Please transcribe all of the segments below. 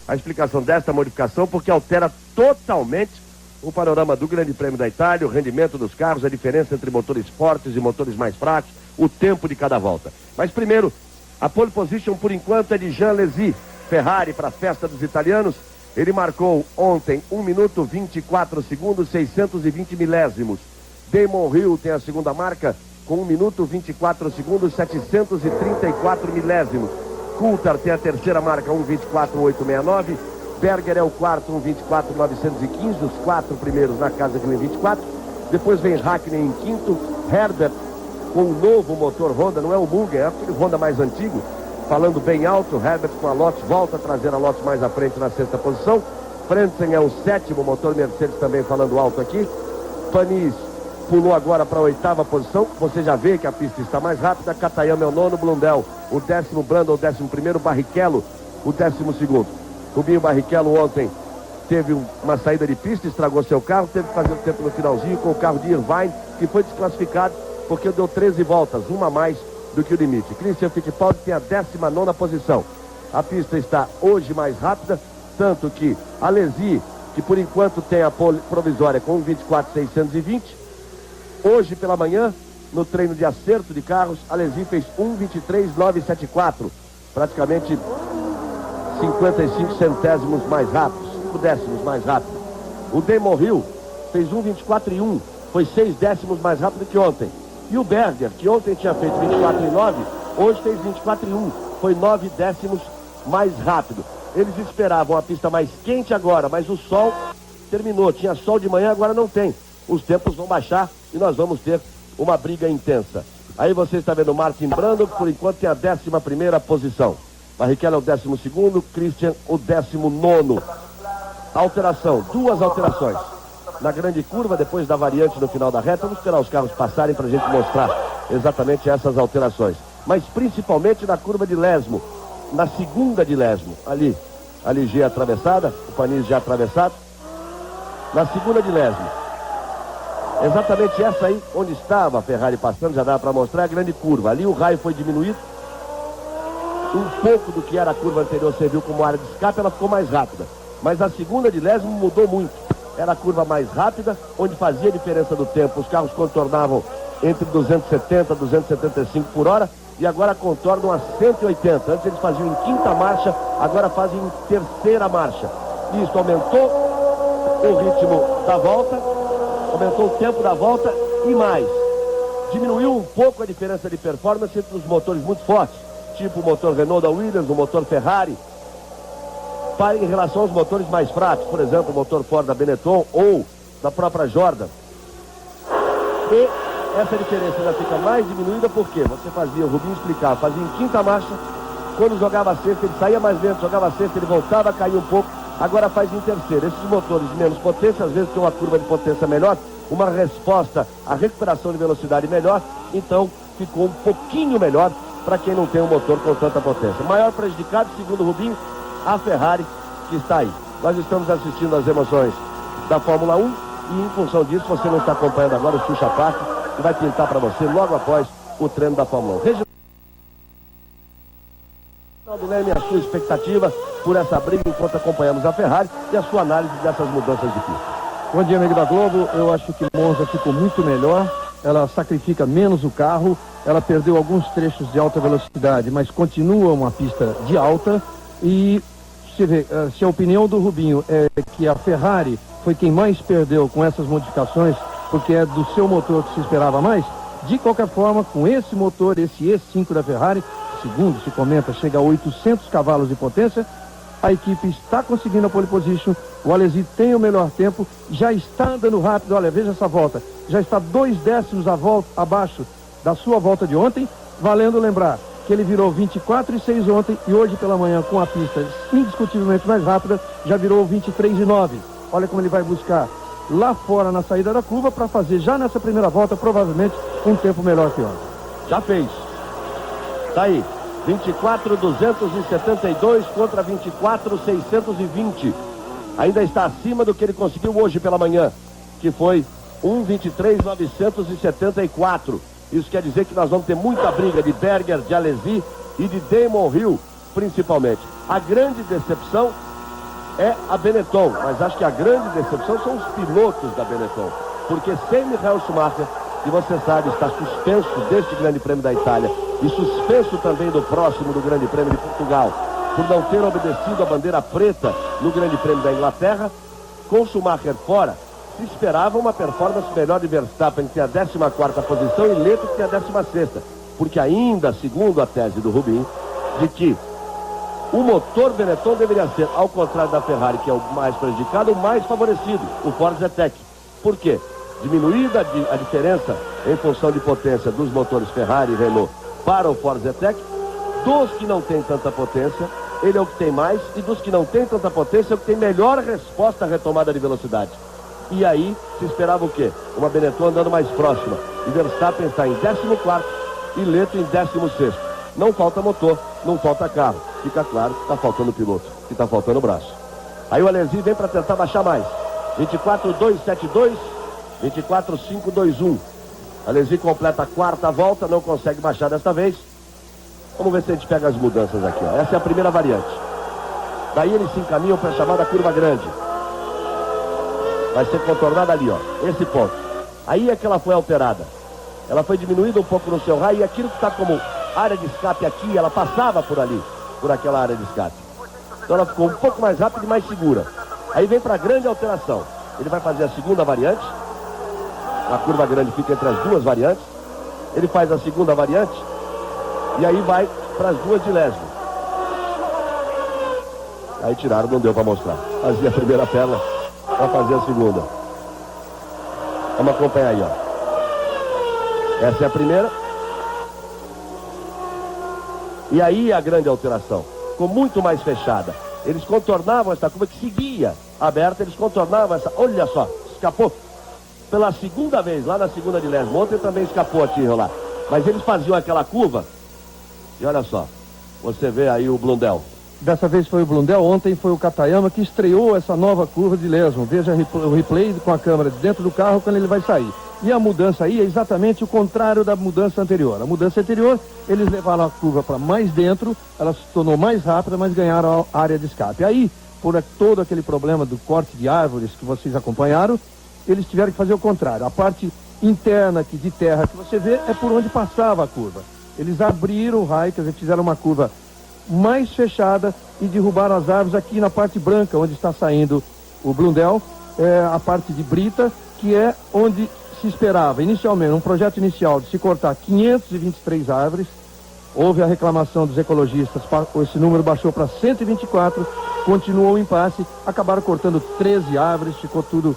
a explicação desta modificação, porque altera totalmente o panorama do Grande Prêmio da Itália, o rendimento dos carros, a diferença entre motores fortes e motores mais fracos, o tempo de cada volta. Mas primeiro, a pole position por enquanto é de Jean Alesi, Ferrari, para a festa dos italianos. Ele marcou ontem 1 minuto 24 segundos, 620 milésimos. Damon Hill tem a segunda marca com 1 minuto 24 segundos, 734 milésimos. Coulthard tem a terceira marca, 1:24.869. Berger é o quarto, 1:24.915. Os quatro primeiros na casa de 1:24. Depois vem Hackney em quinto. Herbert com o novo motor Honda, não é o Mugen, é aquele Honda mais antigo, falando bem alto. Herbert com a Lotus, volta a trazer a Lotus mais à frente na sexta posição. Frentzen é o sétimo, motor Mercedes também falando alto aqui. Panis pulou agora para a oitava posição. Você já vê que a pista está mais rápida. Katayama é o nono, Blundell o décimo, Brandon o 11º, Barrichello o 12º. Rubinho Barrichello ontem teve uma saída de pista, estragou seu carro, teve que fazer o tempo no finalzinho com o carro de Irvine, que foi desclassificado porque deu 13 voltas, uma a mais do que o limite. Christian Fittipaldi tem a 19ª posição. A pista está hoje mais rápida, tanto que Alesi, que por enquanto tem a pole provisória com 1:24.620, hoje pela manhã, no treino de acerto de carros, Alesi fez 1:23.974, praticamente 55 centésimos mais rápidos, 5 décimos mais rápido. O Damon Hill fez 1:24.1, foi 6 décimos mais rápido que ontem. E o Berger, que ontem tinha feito 24.9, hoje fez 24.1, foi 9 décimos mais rápido. Eles esperavam a pista mais quente agora, mas o sol terminou. Tinha sol de manhã, agora não tem. Os tempos vão baixar e nós vamos ter uma briga intensa. Aí você está vendo o Martin Brundle, que por enquanto tem a 11ª posição. Barrichello é o 12º, Christian o 19º. Alteração, 2 alterações. Na grande curva, depois da variante no final da reta, vamos esperar os carros passarem para a gente mostrar exatamente essas alterações. Mas principalmente na curva de Lesmo, na segunda de Lesmo, ali a Ligier atravessada, o Panis já atravessado. Na segunda de Lesmo, exatamente essa aí, onde estava a Ferrari passando, já dá para mostrar a grande curva. Ali o raio foi diminuído, um pouco do que era a curva anterior serviu como área de escape, ela ficou mais rápida. Mas a segunda de Lesmo mudou muito. Era a curva mais rápida, onde fazia diferença do tempo. Os carros contornavam entre 270 e 275 por hora e agora contornam a 180. Antes eles faziam em quinta marcha, agora fazem em terceira marcha. Isso aumentou o ritmo da volta, aumentou o tempo da volta e mais. Diminuiu um pouco a diferença de performance entre os motores muito fortes, tipo o motor Renault da Williams, o motor Ferrari, em relação aos motores mais fracos, por exemplo, o motor Ford da Benetton ou da própria Jordan. E essa diferença já fica mais diminuída porque você fazia, o Rubinho explicava, fazia em quinta marcha, quando jogava a sexta ele saía mais lento, jogava a sexta ele voltava a cair um pouco, agora faz em terceira. Esses motores de menos potência, às vezes tem uma curva de potência melhor, uma resposta, a recuperação de velocidade melhor, então ficou um pouquinho melhor para quem não tem um motor com tanta potência. Maior prejudicado, segundo o Rubinho, a Ferrari, que está aí. Nós estamos assistindo as emoções da Fórmula 1 e em função disso você não está acompanhando agora o Xuxa Park, que vai pintar para você logo após o treino da Fórmula 1. Reginaldo Leme, a sua expectativa por essa briga enquanto acompanhamos a Ferrari e a sua análise dessas mudanças de pista. Bom dia, amigo da Globo. Eu acho que Monza ficou muito melhor, ela sacrifica menos o carro, ela perdeu alguns trechos de alta velocidade, mas continua uma pista de alta e você vê, se a opinião do Rubinho é que a Ferrari foi quem mais perdeu com essas modificações, porque é do seu motor que se esperava mais, de qualquer forma, com esse motor, esse E5 da Ferrari, segundo se comenta, chega a 800 cavalos de potência, a equipe está conseguindo a pole position, o Alesi tem o melhor tempo, já está andando rápido, olha, veja essa volta, já está 2 décimos abaixo da sua volta de ontem, valendo lembrar que ele virou 24.6 ontem e hoje pela manhã com a pista indiscutivelmente mais rápida, já virou 23.9. Olha como ele vai buscar lá fora na saída da curva para fazer já nessa primeira volta, provavelmente, um tempo melhor que ontem. Já fez. Tá aí. 24.272 contra 24.620. Ainda está acima do que ele conseguiu hoje pela manhã, que foi 1.23.974. Isso quer dizer que nós vamos ter muita briga de Berger, de Alesi e de Damon Hill principalmente. A grande decepção é a Benetton, mas acho que a grande decepção são os pilotos da Benetton, porque sem Michael Schumacher, que você sabe, está suspenso deste Grande Prêmio da Itália e suspenso também do próximo do Grande Prêmio de Portugal, por não ter obedecido a bandeira preta no Grande Prêmio da Inglaterra. Com Schumacher fora, se esperava uma performance melhor de Verstappen, que tem a 14ª posição, e Leto, que tem a 16ª, porque ainda, segundo a tese do Rubinho, de que o motor Benetton deveria ser, ao contrário da Ferrari, que é o mais prejudicado, o mais favorecido, o Force Zetec. Por quê? Diminuída a diferença em função de potência dos motores Ferrari e Renault para o Force Zetec. Dos que não tem tanta potência, ele é o que tem mais, e dos que não tem tanta potência, é o que tem melhor resposta à retomada de velocidade. E aí, se esperava o quê? Uma Benetton andando mais próxima. E Verstappen está em 14º e Leto em 16º. Não falta motor, não falta carro. Fica claro que está faltando piloto, que está faltando braço. Aí o Alesi vem para tentar baixar mais. 24.272, 24.521. Alesi completa a 4ª volta, não consegue baixar desta vez. Vamos ver se a gente pega as mudanças aqui, ó. Essa é a primeira variante. Daí eles se encaminham para a chamada curva grande. Vai ser contornada ali, ó. Esse ponto. Aí é que ela foi alterada. Ela foi diminuída um pouco no seu raio, e aquilo que está como área de escape aqui, ela passava por ali, por aquela área de escape. Então ela ficou um pouco mais rápida e mais segura. Aí vem para a grande alteração. Ele vai fazer a segunda variante. A curva grande fica entre as duas variantes. Ele faz a segunda variante. E aí vai para as duas de Leslie. Aí tiraram, não deu para mostrar. Fazia a primeira perna para fazer a segunda. Vamos acompanhar aí, ó. Essa é a primeira. E aí a grande alteração. Ficou muito mais fechada. Eles contornavam essa curva que seguia aberta. Eles contornavam essa... Olha só, escapou. Pela segunda vez, lá na segunda de Leslie. Ontem também escapou a Tyrrell lá. Mas eles faziam aquela curva. E olha só, você vê aí o Blundell. Dessa vez foi o Blundell, ontem foi o Katayama que estreou essa nova curva de Lesmo. Veja o replay com a câmera dentro do carro quando ele vai sair. E a mudança aí é exatamente o contrário da mudança anterior. A mudança anterior, eles levaram a curva para mais dentro, ela se tornou mais rápida, mas ganharam a área de escape. Aí, por todo aquele problema do corte de árvores que vocês acompanharam, eles tiveram que fazer o contrário. A parte interna aqui de terra que você vê é por onde passava a curva. Eles abriram o raio, quer dizer, fizeram uma curva mais fechada e derrubaram as árvores aqui na parte branca, onde está saindo o Blundell, a parte de brita, que é onde se esperava inicialmente, um projeto inicial de se cortar 523 árvores. Houve a reclamação dos ecologistas, esse número baixou para 124, continuou o impasse, acabaram cortando 13 árvores, ficou tudo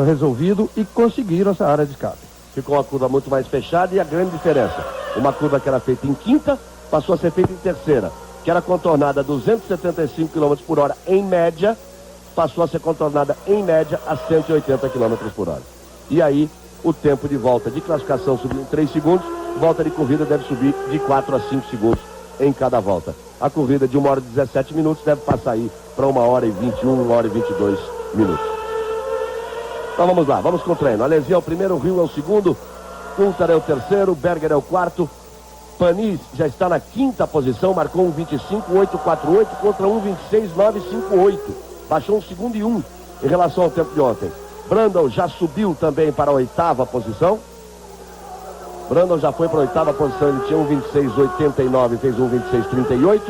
resolvido e conseguiram essa área de escape. Ficou uma curva muito mais fechada, e a grande diferença, uma curva que era feita em quinta, passou a ser feita em terceira, que era contornada a 275 km por hora em média, passou a ser contornada em média a 180 km por hora. E aí, o tempo de volta de classificação subiu em 3 segundos, volta de corrida deve subir de 4 a 5 segundos em cada volta. A corrida de 1h e 17 minutos deve passar aí para 1h e 21, 1h e 22 minutos. Então vamos lá, vamos com o treino. Alesi é o primeiro, Rio é o segundo, Coulthard é o terceiro, Berger é o quarto, Panis já está na 5ª posição, marcou um 25.848 contra 1.26.958. Baixou 1 segundo e 1 em relação ao tempo de ontem. Brundle já subiu também para a 8ª posição. Brundle já foi para a 8ª posição, ele tinha 1.26.89, fez 1.26.38.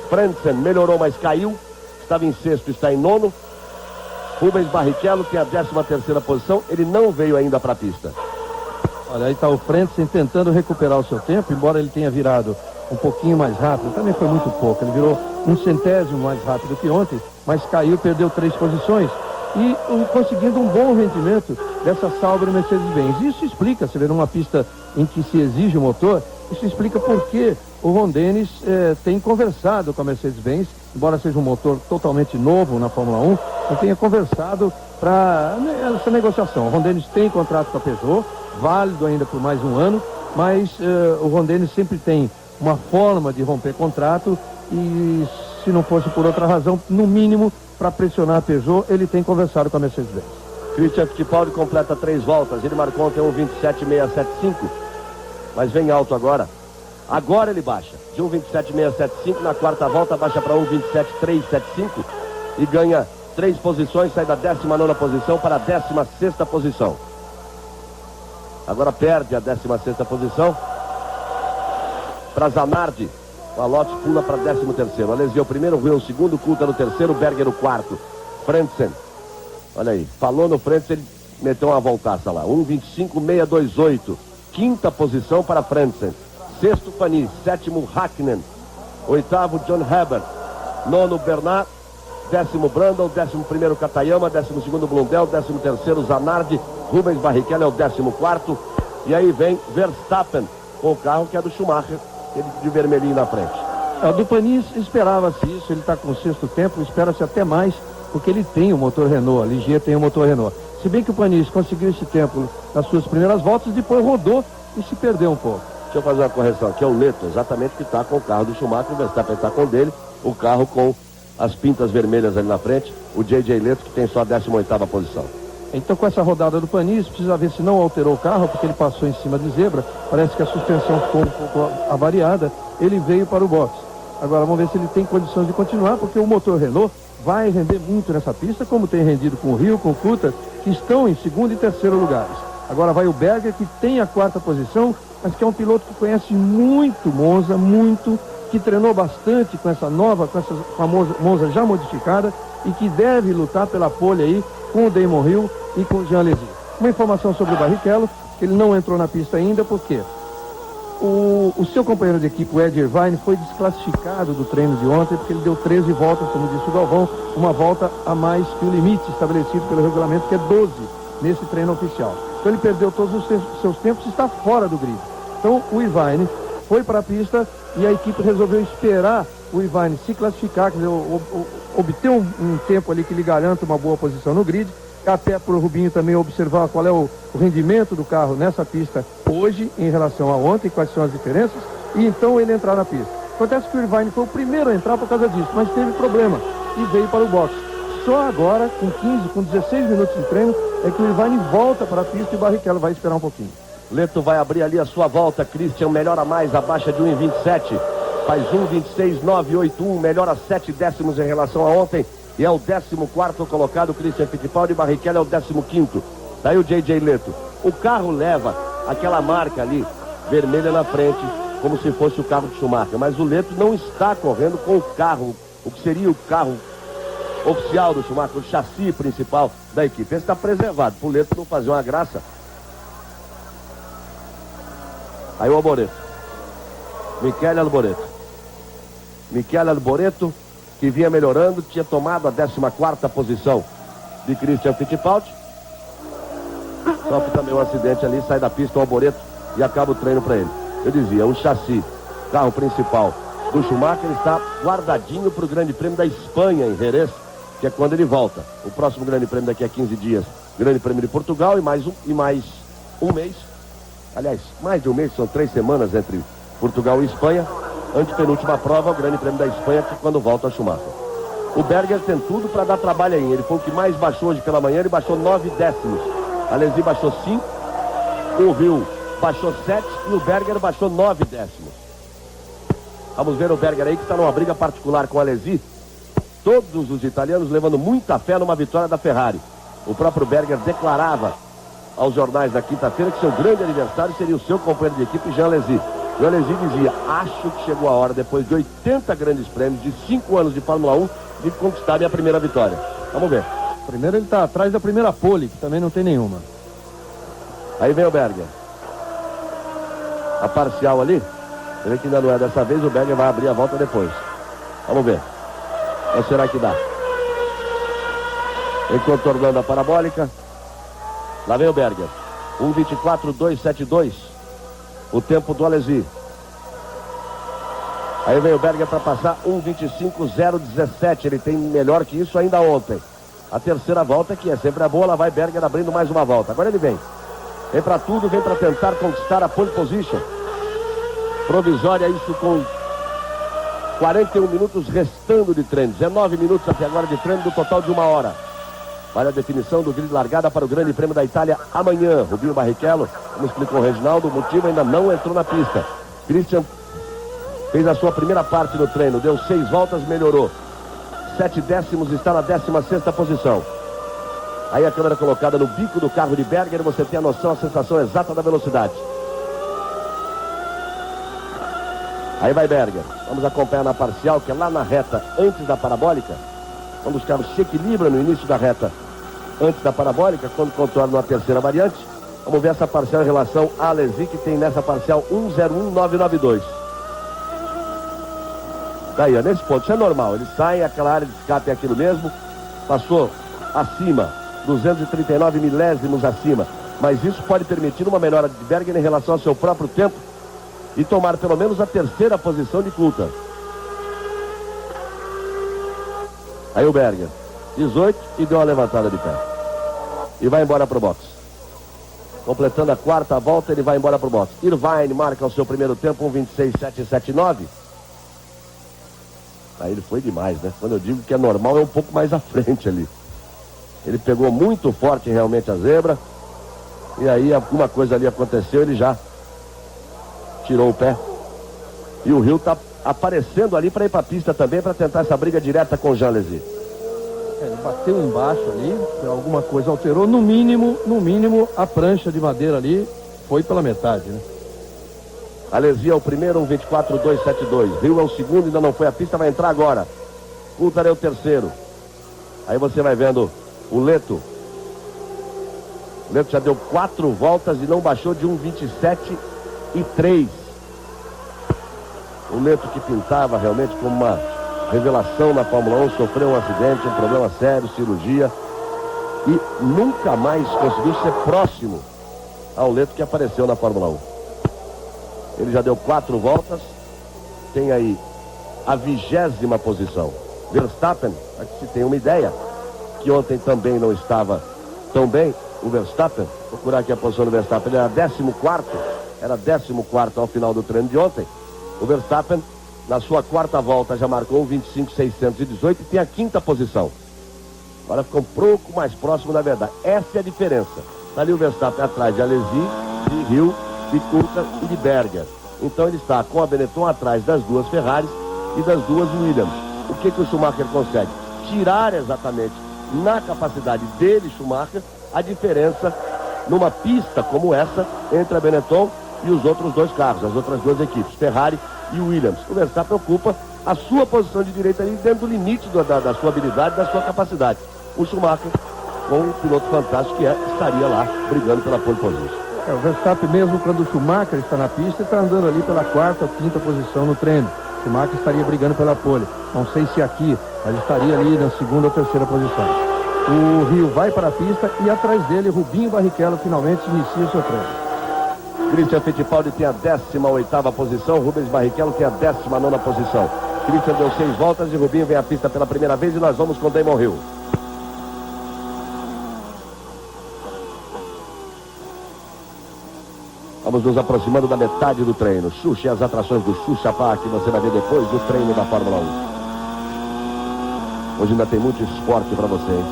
Frentzen melhorou, mas caiu. Estava em 6º, está em 9º. Rubens Barrichello tem a 13ª posição, ele não veio ainda para a pista. Olha, aí está o Frentzen tentando recuperar o seu tempo, embora ele tenha virado um pouquinho mais rápido, também foi muito pouco, ele virou 1/100º mais rápido que ontem, mas caiu, perdeu 3 posições e conseguindo um bom rendimento dessa Sauber Mercedes-Benz. Isso explica, você vê numa pista em que se exige o motor, isso explica por que o Ron Dennis tem conversado com a Mercedes-Benz, embora seja um motor totalmente novo na Fórmula 1, ele tenha conversado para essa negociação. O Ron Dennis tem contrato com a Peugeot, válido ainda por mais um ano, mas o Ron Dennis sempre tem uma forma de romper contrato e, se não fosse por outra razão, no mínimo para pressionar a Peugeot, ele tem conversado com a Mercedes-Benz. Christian Fittipaldi completa 3 voltas, ele marcou ontem um 27.675, mas vem alto agora. Agora ele baixa de 1,27,675, na quarta volta baixa para 1,27,375 e ganha 3 posições, sai da 19ª posição para a 16ª posição. Agora perde a 16ª posição para Zanardi. O Alotti pula para 13º. Alesi é o primeiro, Rui é o segundo, Coulthard o terceiro, Berger o quarto. Frentzen, olha aí, falou no Frentzen, ele meteu uma voltaça lá. 1,25,628. Quinta posição para Frentzen. Sexto, Panis. Sétimo, Hakkinen. Oitavo, John Herbert. Nono, Bernard. 10º, Brandon. 11º, Katayama. 12º, Blundell. 13º, Zanardi. Rubens Barrichello é o 14º. E aí vem Verstappen, com o carro que é do Schumacher, ele de vermelhinho na frente. Do Panis esperava-se isso, ele está com o sexto tempo, espera-se até mais, porque ele tem o motor Renault, a Ligier tem o motor Renault. Se bem que o Panis conseguiu esse tempo nas suas primeiras voltas, depois rodou e se perdeu um pouco. Deixa eu fazer uma correção aqui, é o Leto, exatamente, que está com o carro do Schumacher, o Verstappen está com o dele, o carro com as pintas vermelhas ali na frente, o J.J. Leto, que tem só a 18ª posição. Então, com essa rodada do Panis, precisa ver se não alterou o carro, porque ele passou em cima de zebra, parece que a suspensão ficou um pouco avariada, ele veio para o box. Agora, vamos ver se ele tem condições de continuar, porque o motor Renault vai render muito nessa pista, como tem rendido com o Rio, com o Coulthard, que estão em segundo e terceiro lugares. Agora vai o Berger, que tem a 4ª posição, mas que é um piloto que conhece muito Monza, que treinou bastante com essa famosa Monza já modificada, e que deve lutar pela pole aí com o Damon Hill e com o Jean Alesi. Uma informação sobre o Barrichello, que ele não entrou na pista ainda, porque o seu companheiro de equipe, o Ed Irvine, foi desclassificado do treino de ontem, porque ele deu 13 voltas, como disse o Galvão, uma volta a mais que o limite estabelecido pelo regulamento, que é 12 nesse treino oficial. Então ele perdeu todos os seus tempos e está fora do grid. Então o Irvine foi para a pista e a equipe resolveu esperar o Irvine se classificar, quer dizer, obter um tempo ali que lhe garanta uma boa posição no grid, até para o Rubinho também observar qual é o rendimento do carro nessa pista hoje em relação a ontem, quais são as diferenças, e então ele entrar na pista. Acontece que o Irvine foi o primeiro a entrar por causa disso, mas teve problema e veio para o box. Só agora, com 16 minutos de treino, é que o Irvine volta para a pista e o Barrichello vai esperar um pouquinho. Leto vai abrir ali a sua volta, Christian melhora mais, abaixa de 1,27, faz 1,26,981, melhora 7 décimos em relação a ontem, e é o 14º colocado, Christian Fittipaldi, Barrichello é o 15º. Daí o J.J. Leto. O carro leva aquela marca ali, vermelha na frente, como se fosse o carro de Schumacher, mas o Leto não está correndo com o carro, o que seria o carro oficial do Schumacher, o chassi principal da equipe. Esse está preservado, para o Leto não fazer uma graça. Aí o Alboreto. Michele Alboreto, que vinha melhorando, tinha tomado a 14ª posição de Christian Fittipaldi. Sofre também um acidente ali, sai da pista o Alboreto e acaba o treino para ele. Eu dizia, o chassi, carro principal do Schumacher, está guardadinho para o Grande Prêmio da Espanha, em Jerez, que é quando ele volta. O próximo Grande Prêmio daqui a 15 dias, Grande Prêmio de Portugal, e mais um mês. Aliás, mais de um mês, são 3 semanas entre Portugal e Espanha. Antepenúltima prova, o Grande Prêmio da Espanha, que quando volta a Schumacher. O Berger tem tudo para dar trabalho aí. Ele foi o que mais baixou hoje pela manhã, ele baixou 9 décimos. Alesi baixou 5, o Rio baixou 7 e o Berger baixou 9 décimos. Vamos ver o Berger aí, que está numa briga particular com o Alesi. Todos os italianos levando muita fé numa vitória da Ferrari. O próprio Berger declarava aos jornais da quinta-feira que seu grande adversário seria o seu companheiro de equipe, Jean Alesi. E o Alesi dizia, acho que chegou a hora, depois de 80 grandes prêmios, de 5 anos de Fórmula 1, de conquistar a primeira vitória. Vamos ver. Primeiro ele está atrás da primeira pole, que também não tem nenhuma. Aí vem o Berger. A parcial ali, você vê que ainda não é dessa vez, o Berger vai abrir a volta depois. Vamos ver. Ou será que dá? Vem contornando a parabólica. Lá vem o Berger. 1,24,272. O tempo do Alesi. Aí vem o Berger para passar 1,25,017. Ele tem melhor que isso ainda ontem. A terceira volta, que é sempre a boa, lá vai Berger abrindo mais uma volta. Agora ele vem. Vem para tudo, vem para tentar conquistar a pole position. Provisória, isso com 41 minutos restando de treino. 19 minutos até agora de treino, do total de 1 hora. Vale a definição do grid largada para o Grande Prêmio da Itália amanhã. Rubinho Barrichello, como explicou o Reginaldo, o motivo ainda não entrou na pista. Christian Fez a sua primeira parte no treino, deu 6 voltas, melhorou. 7 décimos, está na 16ª posição. Aí a câmera colocada no bico do carro de Berger, você tem a noção, a sensação exata da velocidade. Aí vai Berger. Vamos acompanhar na parcial, que é lá na reta antes da parabólica. Quando os carros se equilibram no início da reta antes da parabólica, quando contornam a terceira variante. Vamos ver essa parcial em relação à Alesi, que tem nessa parcial 1,01992. Daí, ó, nesse ponto, isso é normal. Eles saem, aquela área de escape é aquilo mesmo. Passou acima, 239 milésimos acima. Mas isso pode permitir uma melhora de Berger em relação ao seu próprio tempo e tomar pelo menos a terceira posição de Coulthard. Aí o Berger, 18 e deu uma levantada de pé. E vai embora pro box. Completando a 4ª volta, ele vai embora pro box. Irvine marca o seu primeiro tempo, 1:26.779. Aí ele foi demais, né? Quando eu digo que é normal, é um pouco mais à frente ali. Ele pegou muito forte realmente a zebra. E aí alguma coisa ali aconteceu, ele já tirou o pé. E o Hill tá aparecendo ali para ir para a pista também, para tentar essa briga direta com o Jean Alesi. Ele bateu embaixo ali, alguma coisa alterou. No mínimo, a prancha de madeira ali foi pela metade, né? Alesi é o primeiro, 1:24.272. Hill é o segundo, ainda não foi à pista, vai entrar agora. Coulthard é o terceiro. Aí você vai vendo o Leto. O Leto já deu 4 voltas e não baixou de 1:27.3. O Leto, que pintava realmente como uma revelação na Fórmula 1, sofreu um acidente, um problema sério, cirurgia, e nunca mais conseguiu ser próximo ao Leto que apareceu na Fórmula 1. Ele já deu 4 voltas, tem aí a 20ª posição. Verstappen, para que se tenha uma ideia, que ontem também não estava tão bem, o Verstappen, vou procurar aqui a posição do Verstappen, ele era 14º ao final do treino de ontem. O Verstappen, na sua 4ª volta, já marcou 25.618 e tem a 5ª posição. Agora ficou um pouco mais próximo da verdade. Essa é a diferença. Está ali o Verstappen atrás de Alesi, de Hill, de Coulthard e de Berger. Então ele está com a Benetton atrás das 2 Ferraris e das 2 Williams. O que o Schumacher consegue? Tirar exatamente na capacidade dele, Schumacher, a diferença numa pista como essa entre a Benetton e os outros 2 carros, as outras 2 equipes, Ferrari e Williams. O Verstappen ocupa a sua posição de direita ali dentro do limite da sua habilidade, da sua capacidade. O Schumacher, com o piloto fantástico que estaria lá brigando pela pole position. O Verstappen, mesmo quando o Schumacher está na pista, está andando ali pela 4ª ou 5ª posição no treino. O Schumacher estaria brigando pela pole. Não sei se aqui, mas estaria ali na 2ª ou 3ª posição. O Hill vai para a pista e atrás dele, Rubinho Barrichello finalmente inicia o seu treino. Christian Fittipaldi tem a 18ª posição, Rubens Barrichello tem a 19ª posição. Christian deu 6 voltas e Rubinho vem à pista pela primeira vez e nós vamos com Damon Hill. Vamos nos aproximando da metade do treino. Xuxa e as atrações do Xuxa Park, que você vai ver depois do treino da Fórmula 1. Hoje ainda tem muito esporte para você, hein?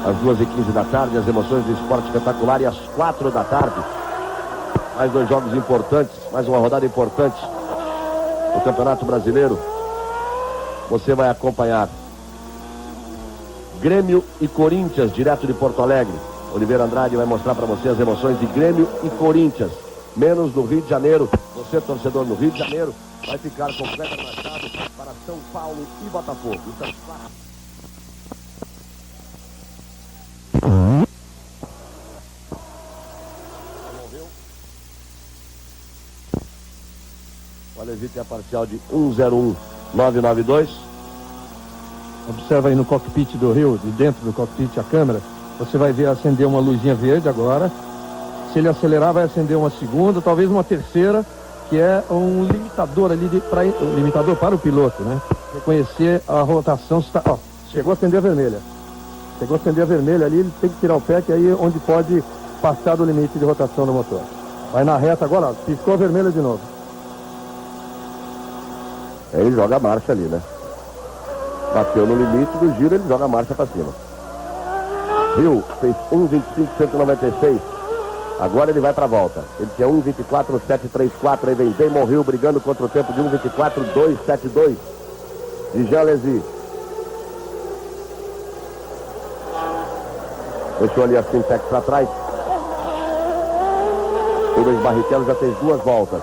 Às 2h15 da tarde, as emoções do esporte espetacular, e às 4 da tarde, mais 2 jogos importantes, mais uma rodada importante do Campeonato Brasileiro. Você vai acompanhar Grêmio e Corinthians, direto de Porto Alegre. Oliveira Andrade vai mostrar para você as emoções de Grêmio e Corinthians, menos no Rio de Janeiro. Você, torcedor no Rio de Janeiro, vai ficar com Kleber Machado para São Paulo e Botafogo. Então, o Alesi tem a parcial de 1:01.992. Observa aí no cockpit do Rio, de dentro do cockpit, a câmera. Você vai ver acender uma luzinha verde agora. Se ele acelerar, vai acender uma segunda, talvez uma terceira, que é um limitador ali, limitador para o piloto, né? Reconhecer a rotação. Chegou a acender a vermelha. Chegou a acender a vermelha ali, ele tem que tirar o pé, que aí é onde pode passar do limite de rotação do motor. Vai na reta agora, ó, piscou a vermelha de novo. Aí ele joga a marcha ali, né? Bateu no limite do giro, ele joga a marcha para cima. Hill fez 1:25.196. Agora ele vai para a volta. Ele tinha 1:24.734. Aí vem Damon Hill brigando contra o tempo de 1:24.272 de Jean Alesi. Deixou ali a Sintex para trás. O Rubens Barrichello já fez 2 voltas.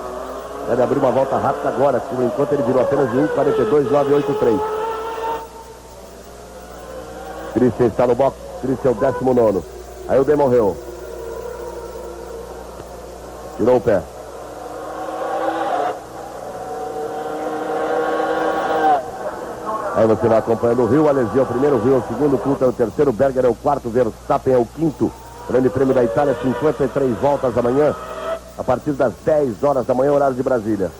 Deve abrir uma volta rápida agora, por enquanto ele virou apenas de 1:42.983. Christian está no box. Christian é o 19º. Aí o Damon Hill. Tirou o pé. Aí você vai acompanhando o Rio. Alesi é o primeiro, o Rio é o segundo, o Coulthard é o terceiro, Berger é o quarto, Verstappen é o quinto. Grande Prêmio da Itália, 53 voltas amanhã, a partir das 10 horas da manhã, horário de Brasília.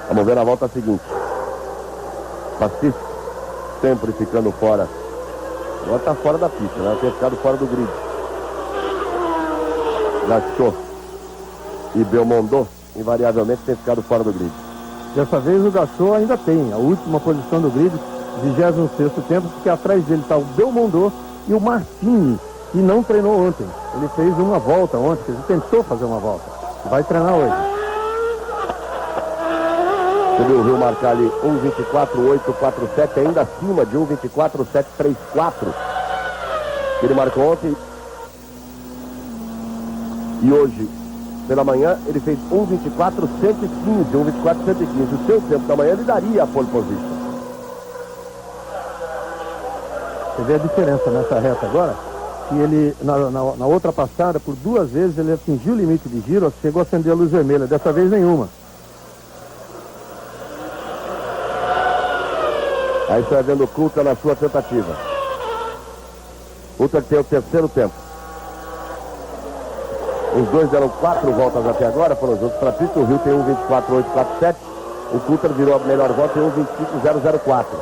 Vamos ver a volta seguinte. Pacífico, sempre ficando fora. Agora está fora da pista, né? Tem ficado fora do grid. Gachot e Belmondo, invariavelmente, tem ficado fora do grid. Dessa vez o Gachot ainda tem a última posição do grid, 26º tempo, porque atrás dele está o Belmondo e o Martini, que não treinou ontem. Ele fez uma volta ontem, ele tentou fazer uma volta. Vai treinar hoje. Você viu o Rio marcar ali 1:24.847, ainda acima de 1:24.734. Que ele marcou ontem. E hoje, pela manhã, ele fez 1:24.115, 1:24.115. O seu tempo da manhã ele daria a pole position. Você vê a diferença nessa reta agora? Que ele, na outra passada, por 2 vezes, ele atingiu o limite de giro, chegou a acender a luz vermelha. Dessa vez, nenhuma. Aí você vai vendo o Coulthard na sua tentativa. Coulthard tem o terceiro tempo. Os dois deram 4 voltas até agora, foram juntos para a pista. O Rio tem 1:24.847. O Coulthard virou a melhor volta em 1:25.004.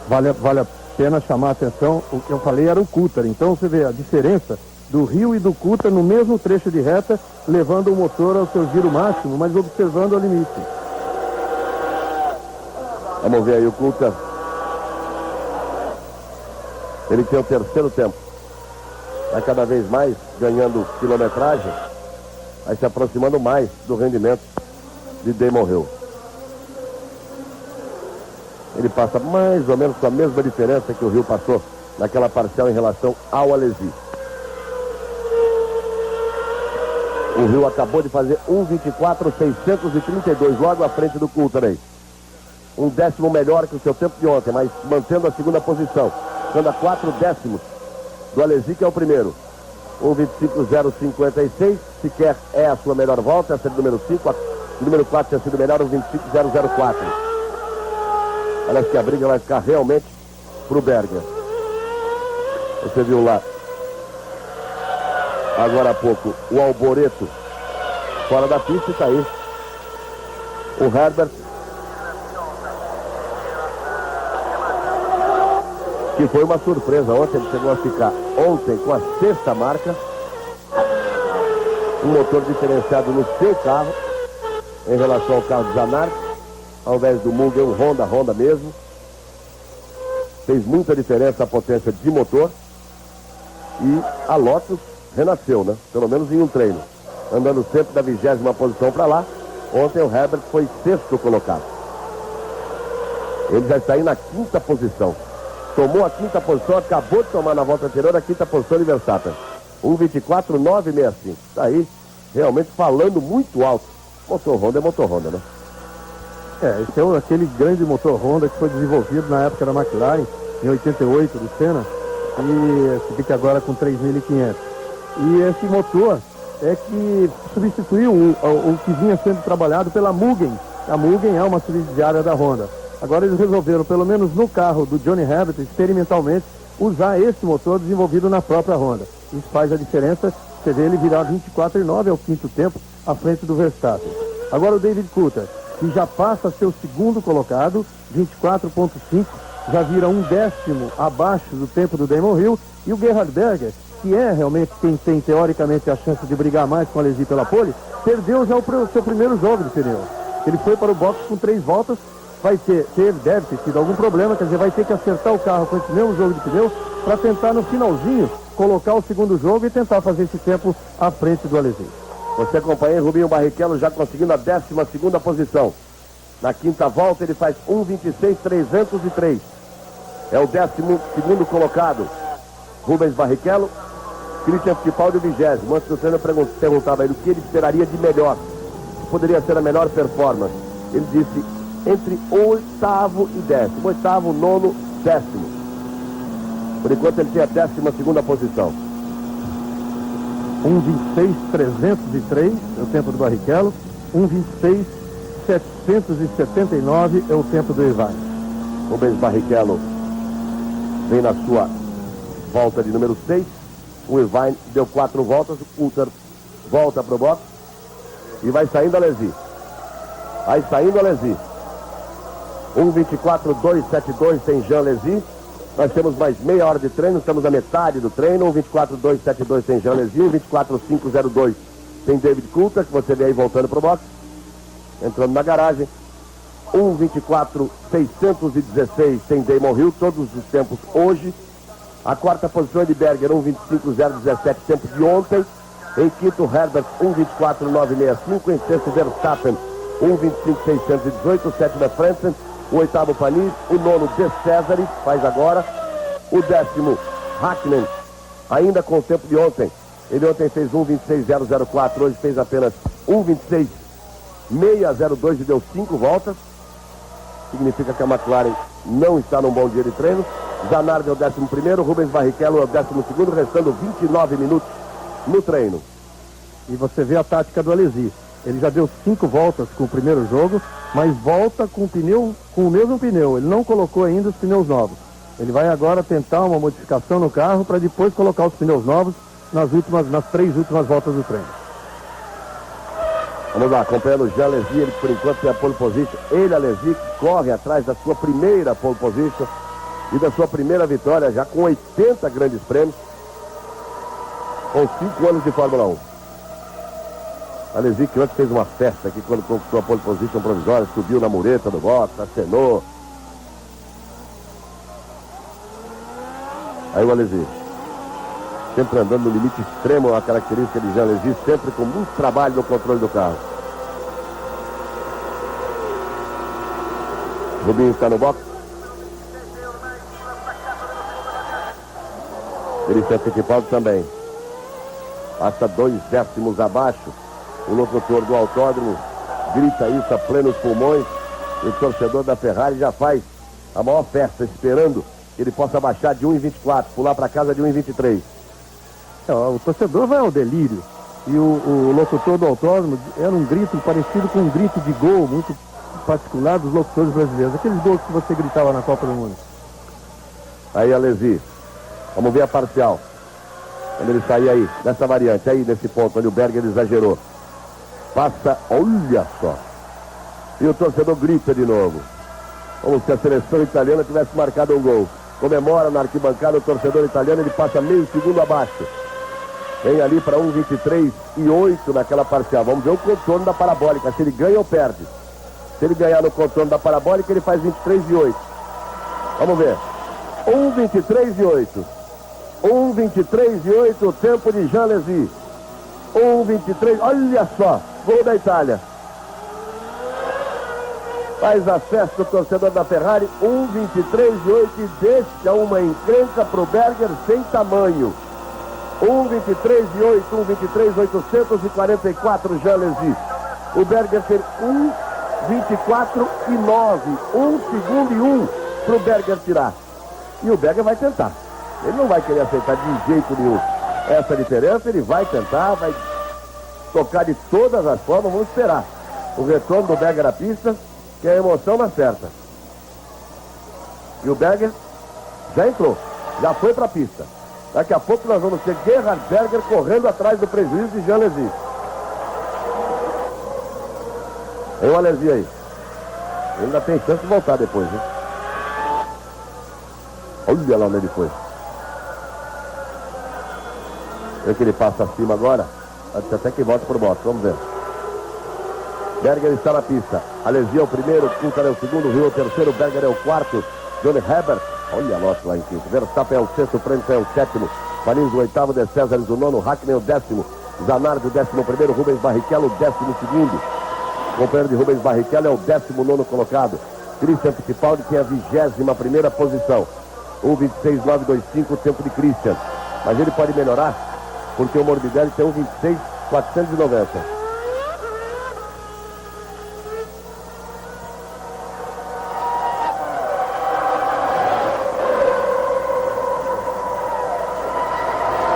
Vale a pena chamar a atenção, o que eu falei era o Coulthard. Então você vê a diferença do Rio e do Coulthard no mesmo trecho de reta, levando o motor ao seu giro máximo, mas observando o limite. Vamos ver aí o Coulthard. Ele tem o terceiro tempo. Vai cada vez mais ganhando quilometragem. Vai se aproximando mais do rendimento de Damon Hill. Ele passa mais ou menos com a mesma diferença que o Rio passou naquela parcial em relação ao Alesi. O Rio acabou de fazer 1:24.632, logo à frente do Coulthard aí. 1 décimo melhor que o seu tempo de ontem, mas mantendo a segunda posição. Ficando a 4 décimos do Alesi, que é o primeiro. 1:25.056, sequer é a sua melhor volta, essa é de número 5. O número 4 tinha sido melhor, 1:25.004. Parece que a briga vai ficar realmente pro Berger. Você viu lá, agora há pouco, o Alboreto fora da pista e tá aí. O Herbert, que foi uma surpresa ontem, ele chegou a ficar ontem com a 6ª marca. Um motor diferenciado no seu carro em relação ao carro de Zanardi, ao invés do Mugen, um Honda mesmo. Fez muita diferença a potência de motor. E a Lotus renasceu, né? Pelo menos em um treino. Andando sempre da 20ª posição para lá. Ontem o Herbert foi 6º colocado. Ele já está aí na 5ª posição. Tomou a 5ª posição, acabou de tomar na volta anterior a 5ª posição de Verstappen. 1:24.965. Está aí realmente falando muito alto. Motor Honda é motor Honda, né? Esse é aquele grande motor Honda que foi desenvolvido na época da McLaren, em 88, do Senna, e fica agora com 3.500. E esse motor é que substituiu o que vinha sendo trabalhado pela Mugen. A Mugen é uma subsidiária da Honda. Agora eles resolveram, pelo menos no carro do Johnny Herbert, experimentalmente, usar esse motor desenvolvido na própria Honda. Isso faz a diferença, você vê ele virar 24.9 ao 5º tempo, à frente do Verstappen. Agora o David Coulthard, que já passa a ser o segundo colocado, 24.5, já vira 1 décimo abaixo do tempo do Damon Hill, e o Gerhard Berger, que é realmente quem tem teoricamente a chance de brigar mais com a Alesi pela pole, perdeu já o seu primeiro jogo de pneu. Ele foi para o box com 3 voltas, deve ter tido algum problema, quer dizer, vai ter que acertar o carro com esse mesmo jogo de pneu para tentar no finalzinho colocar o segundo jogo e tentar fazer esse tempo à frente do Alesi. Você acompanha Rubinho Barrichello já conseguindo a 12ª posição. Na quinta volta ele faz 1:26.303. É o 12º colocado. Rubens Barrichello, Christian Fittipaldi o 20º. Antes do treino eu perguntava a ele o que ele esperaria de melhor. Poderia ser a melhor performance. Ele disse entre o 8º e 10º. 8º, 9º, 10º. Por enquanto ele tem a 12ª posição. 1:26.303 é o tempo do Barrichello. 1:26.779 é o tempo do Irvine. Rubens Barrichello vem na sua volta de número 6. O Irvine deu 4 voltas. O Coulter volta para o box e vai saindo a Alesi. Vai saindo a Alesi. 1:24.272 tem Jean Alesi. Nós temos mais meia hora de treino, estamos na metade do treino. 1:24.272 tem Jean Alesi. 1:24.502 tem David Coulter, que você vê aí voltando para o box, entrando na garagem. 1:24.616 tem Damon Hill, todos os tempos hoje. A quarta posição é de Berger, 1:25.017, tempo de ontem. Em quinto, Herbert, 1:24.965. Em sexto, Verstappen, 1:25.618. O sétimo é Frentzen. O oitavo, Panis. O nono, De Cesare, faz agora. O 10º, Hakkinen, ainda com o tempo de ontem. Ele ontem fez 1:26.004, hoje fez apenas 1:26.602 e deu 5 voltas. Significa que a McLaren não está num bom dia de treino. Zanardi é o 11º, Rubens Barrichello é o 12º, restando 29 minutos no treino. E você vê a tática do Alesi. Ele já deu 5 voltas com o primeiro jogo, mas volta com o mesmo pneu. Ele não colocou ainda os pneus novos. Ele vai agora tentar uma modificação no carro para depois colocar os pneus novos nas 3 últimas voltas do treino. Vamos lá, acompanhando o Jean Alesi, ele por enquanto tem a pole position. Ele, Alesi, que corre atrás da sua primeira pole position e da sua primeira vitória, já com 80 grandes prêmios, com 5 anos de Fórmula 1. Alesi, que antes fez uma festa aqui quando conquistou a pole position provisória, subiu na mureta do box, acenou. Aí o Alesi, sempre andando no limite extremo, a característica de Jean Alesi, sempre com muito trabalho no controle do carro. Rubinho está no box. Christian Fittipaldi também. Passa 2 décimos abaixo. O locutor do autódromo grita isso a plenos pulmões. E o torcedor da Ferrari já faz a maior festa, esperando que ele possa baixar de 1:24, pular para casa de 1:23. O torcedor vai ao delírio. E o locutor do autódromo era um grito parecido com um grito de gol, muito particular dos locutores brasileiros. Aqueles gols que você gritava na Copa do Mundo. Aí, Alesi. Vamos ver a parcial. Quando ele sair aí, nessa variante, aí nesse ponto onde o Berger exagerou. Passa, olha só. E o torcedor grita de novo. Como se a seleção italiana tivesse marcado um gol. Comemora na arquibancada o torcedor italiano, ele passa meio segundo abaixo. Vem ali para 1:23.8 naquela parcial. Vamos ver o contorno da parabólica, se ele ganha ou perde. Se ele ganhar no contorno da parabólica, ele faz 23.8. Vamos ver. 1:23.8. 1:23.8, o tempo de Jean Alesi. 1:23, olha só, gol da Itália. Faz a festa o torcedor da Ferrari. 1:23.8 e deixa uma encrenca pro Berger sem tamanho. 1:23.8, 1:23.844 Jean Alesi. O Berger fez 1:24.9, 1 segundo e 1 pro Berger tirar. E o Berger vai tentar. Ele não vai querer aceitar de jeito nenhum essa diferença. Ele vai tentar, vai tocar de todas as formas. Vamos esperar o retorno do Berger à pista, que a emoção não certa. E o Berger já entrou, já foi para a pista. Daqui a pouco nós vamos ter Gerhard Berger correndo atrás do prejuízo de Jean Alesi. Tem o Alesi aí. Ele ainda tem chance de voltar depois, hein? Olha lá onde ele foi. Vê que ele passa acima agora. Até que volta pro bote, vamos ver. Berger está na pista. Alesi é o primeiro, Coulthard é o segundo, Hill é o terceiro, Berger é o quarto, Johnny Herbert, olha a nota lá em quinto. Verstappen é o sexto, Frentzen é o sétimo, Panis o oitavo, De Césares o nono, Hakkinen o décimo, Zanardi o 11º, Rubens Barrichello o 12º. O companheiro de Rubens Barrichello é o 19º colocado. Christian Fittipaldi tem a 21ª posição. 1:26.925 o tempo de Christian. Mas ele pode melhorar, porque o Morbidelli tem 1:26.490.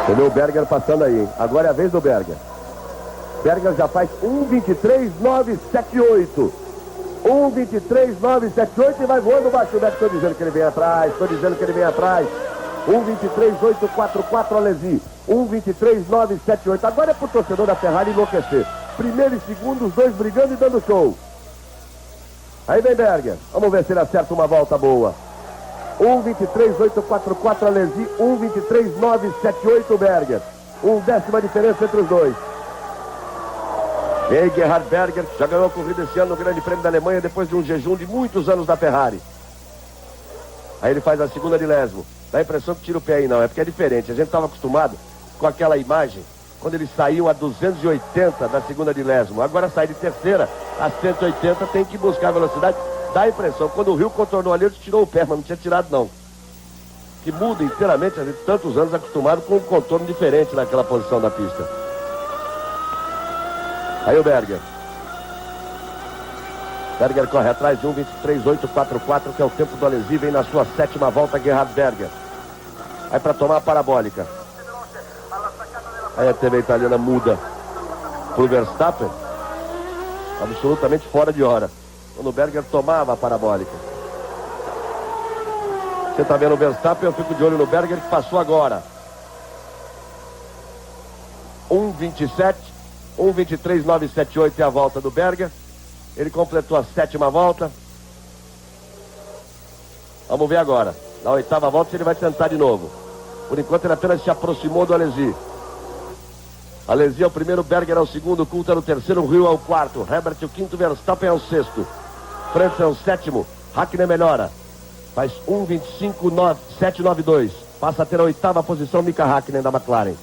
Você vê o Berger passando aí, hein? Agora é a vez do Berger. Berger já faz 1:23.978. 1:23.978 e vai voando baixo o Beck. Estou dizendo que ele vem atrás. 1:23.844 Alesi. 1:23.978. Agora é pro torcedor da Ferrari enlouquecer. Primeiro e segundo, os dois brigando e dando show. Aí vem Berger. Vamos ver se ele acerta uma volta boa. 1:23.844 Alesi. 1:23.978 Berger. 1/10 a diferença entre os dois. Vem Gerhard Berger, que já ganhou a corrida esse ano no Grande Prêmio da Alemanha, depois de um jejum de muitos anos da Ferrari. Aí ele faz a segunda de Lesmo. Dá a impressão que tira o pé aí, não. É porque é diferente. A gente estava acostumado com aquela imagem, quando eles saíam a 280 da segunda de Lesmo. Agora sai de terceira a 180, tem que buscar velocidade. Dá a impressão, quando o Rio contornou ali, ele tirou o pé, mas não tinha tirado, não. Que muda inteiramente, a gente tantos anos acostumado com um contorno diferente naquela posição da pista. Aí o Berger. Berger corre atrás de 1:23.844, que é o tempo do Alesi, vem na sua 7ª volta, Gerhard Berger. Aí para tomar a parabólica. Aí a TV italiana muda pro Verstappen. Absolutamente fora de hora. Quando o Berger tomava a parabólica. Você tá vendo o Verstappen, eu fico de olho no Berger, que passou agora. 1:23.978 é a volta do Berger. Ele completou a 7ª volta. Vamos ver agora. Na 8ª volta, se ele vai tentar de novo. Por enquanto, ele apenas se aproximou do Alesi. Alesi é o primeiro, Berger é o segundo, Coulthard é o terceiro, Hill é o quarto, Herbert é o quinto, Verstappen é o sexto, Frentzen é o sétimo, Hakkinen melhora. Faz 1:25.792. Passa a ter a 8ª posição, Mika Hakkinen da McLaren.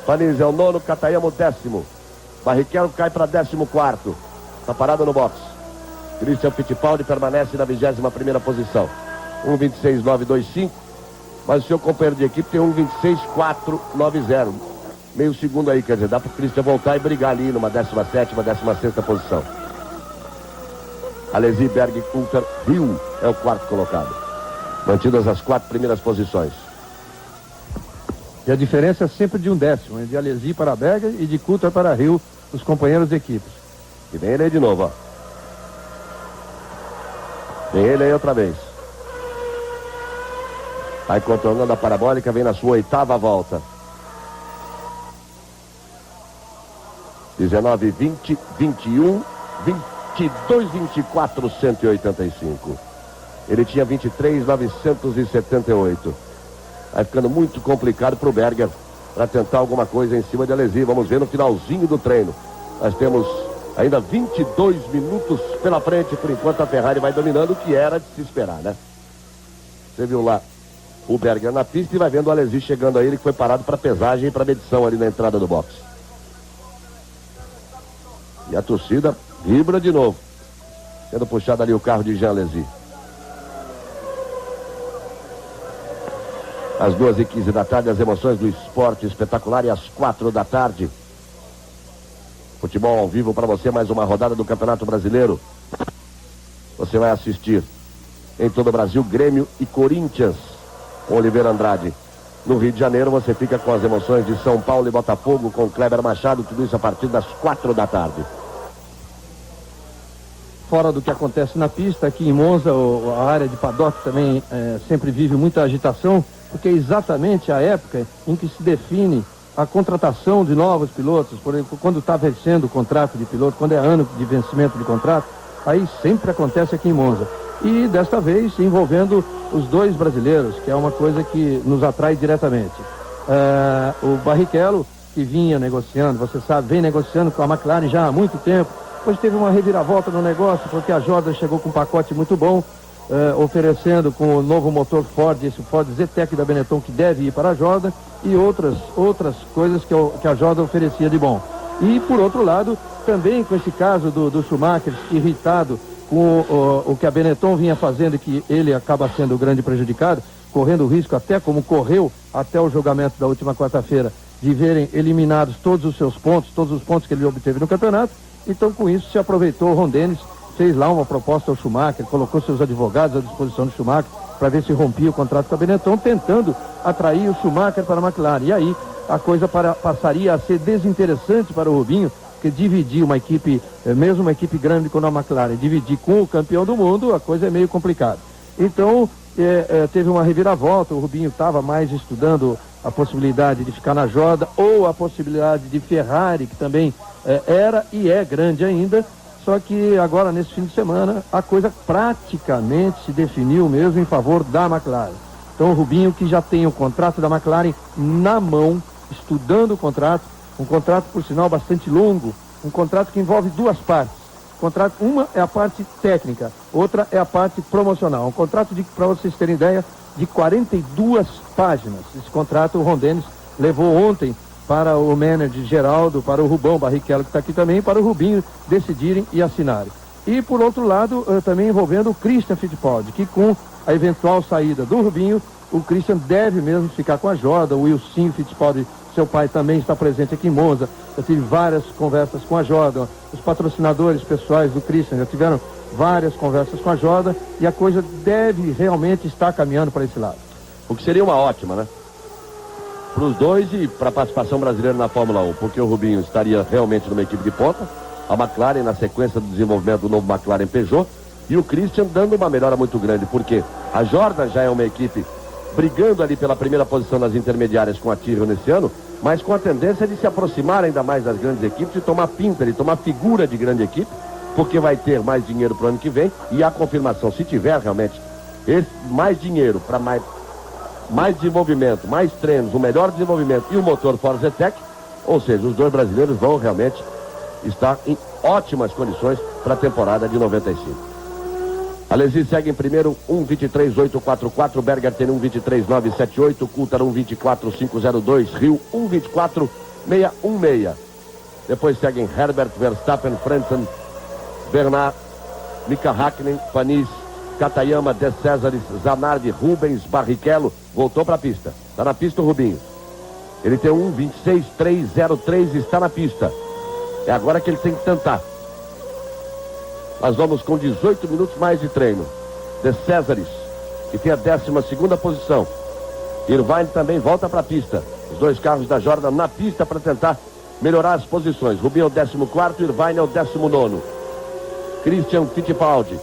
Panis é o nono, Katayama o 10º. Barrichello cai para 14º. Está parado no box. Christian Fittipaldi permanece na 21ª posição. 1:26.925. Mas o seu companheiro de equipe tem 1:26.490. Meio segundo aí, quer dizer, dá para o Christian voltar e brigar ali numa 17ª, 16ª posição. Alesi, Berger, Coulthard, Hill é o quarto colocado. Mantidas as 4 primeiras posições. E a diferença é sempre de 1/10, de Alesi para Berger e de Coulthard para Hill, os companheiros de equipes. E vem ele aí de novo, ó. Vem ele aí outra vez. Vai contornando a parabólica, vem na sua 8ª volta. 19, 20, 21, 22, 24, 185. Ele tinha 23.978. Vai ficando muito complicado para o Berger para tentar alguma coisa em cima de Alesi. Vamos ver no finalzinho do treino. Nós temos ainda 22 minutos pela frente. Por enquanto a Ferrari vai dominando, o que era de se esperar, né? Você viu lá o Berger na pista e vai vendo o Alesi chegando aí. Ele que foi parado para pesagem e para medição ali na entrada do box. E a torcida vibra de novo. Sendo puxado ali o carro de Jean Alesi. Às 2h15 da tarde, as emoções do esporte espetacular, e às 4 da tarde, futebol ao vivo para você, mais uma rodada do Campeonato Brasileiro. Você vai assistir em todo o Brasil, Grêmio e Corinthians, com Oliveira Andrade. No Rio de Janeiro, você fica com as emoções de São Paulo e Botafogo, com Kleber Machado, tudo isso a partir das 4 da tarde. Fora do que acontece na pista, aqui em Monza, a área de paddock também sempre vive muita agitação, porque é exatamente a época em que se define a contratação de novos pilotos. Por exemplo, quando está vencendo o contrato de piloto, quando é ano de vencimento de contrato, aí sempre acontece aqui em Monza. E desta vez envolvendo os dois brasileiros, que é uma coisa que nos atrai diretamente. O Barrichello, que vinha negociando, você sabe, vem negociando com a McLaren já há muito tempo, Depois teve uma reviravolta no negócio, porque a Jordan chegou com um pacote muito bom, oferecendo com o novo motor Ford, esse Ford Zetec da Benetton, que deve ir para a Jordan, e outras coisas que a Jordan oferecia de bom. E, por outro lado, também com esse caso do Schumacher irritado com o que a Benetton vinha fazendo, e que ele acaba sendo o grande prejudicado, correndo o risco, até como correu até o julgamento da última quarta-feira, de verem eliminados todos os seus pontos, todos os pontos que ele obteve no campeonato. Então, com isso, se aproveitou o Ron Dennis, fez lá uma proposta ao Schumacher, colocou seus advogados à disposição do Schumacher para ver se rompia o contrato com a Benetton, tentando atrair o Schumacher para a McLaren. E aí a coisa passaria a ser desinteressante para o Rubinho, porque dividir uma equipe, mesmo uma equipe grande como a McLaren, dividir com o campeão do mundo, a coisa é meio complicada. Então, teve uma reviravolta, o Rubinho estava mais estudando a possibilidade de ficar na Jordan, ou a possibilidade de Ferrari, que também era e é grande ainda. Só que agora, nesse fim de semana, a coisa praticamente se definiu mesmo em favor da McLaren. Então, o Rubinho, que já tem o contrato da McLaren na mão, estudando o contrato, um contrato, por sinal, bastante longo, um contrato que envolve duas partes. Uma é a parte técnica, outra é a parte promocional. Um contrato, para vocês terem ideia, de 42 páginas. Esse contrato o Ron Dennis levou ontem para o manager Geraldo, para o Rubão Barrichello, que está aqui também, para o Rubinho decidirem e assinarem. E, por outro lado, também envolvendo o Christian Fittipaldi, que com a eventual saída do Rubinho, o Christian deve mesmo ficar com a Jordan. O Wilson Fittipaldi, seu pai, também está presente aqui em Monza. Eu tive várias conversas com a Jordan. Os patrocinadores pessoais do Christian já tiveram várias conversas com a Jordan, e a coisa deve realmente estar caminhando para esse lado. O que seria uma ótima, né? Para os dois e para a participação brasileira na Fórmula 1, porque o Rubinho estaria realmente numa equipe de ponta, a McLaren na sequência do desenvolvimento do novo McLaren Peugeot, e o Christian dando uma melhora muito grande, porque a Jordan já é uma equipe brigando ali pela primeira posição nas intermediárias com a Tyrrell nesse ano, mas com a tendência de se aproximar ainda mais das grandes equipes e tomar pinta, de tomar figura de grande equipe, porque vai ter mais dinheiro para o ano que vem, e a confirmação, se tiver realmente mais dinheiro para mais desenvolvimento, mais treinos, o melhor desenvolvimento e o motor Ford Zetec, ou seja, os dois brasileiros vão realmente estar em ótimas condições para a temporada de 95. Alesi segue em primeiro, 1:23.844, Berger tem 1:23.978, Coulthard 1:24.502, Rio 1:24.616. Depois seguem Herbert, Verstappen, Frentzen, Bernard, Mika Hakkinen, Panis, Katayama, De Cesaris, Zanardi, Rubens, Barrichello. Voltou para a pista. Está na pista o Rubinho. Ele tem 1:26.303 e está na pista. É agora que ele tem que tentar. Nós vamos com 18 minutos mais de treino. De Cesaris, que tem a 12ª posição. Irvine também volta para a pista. Os dois carros da Jordan na pista para tentar melhorar as posições. Rubinho é o 14º, Irvine é o 19º. Christian Fittipaldi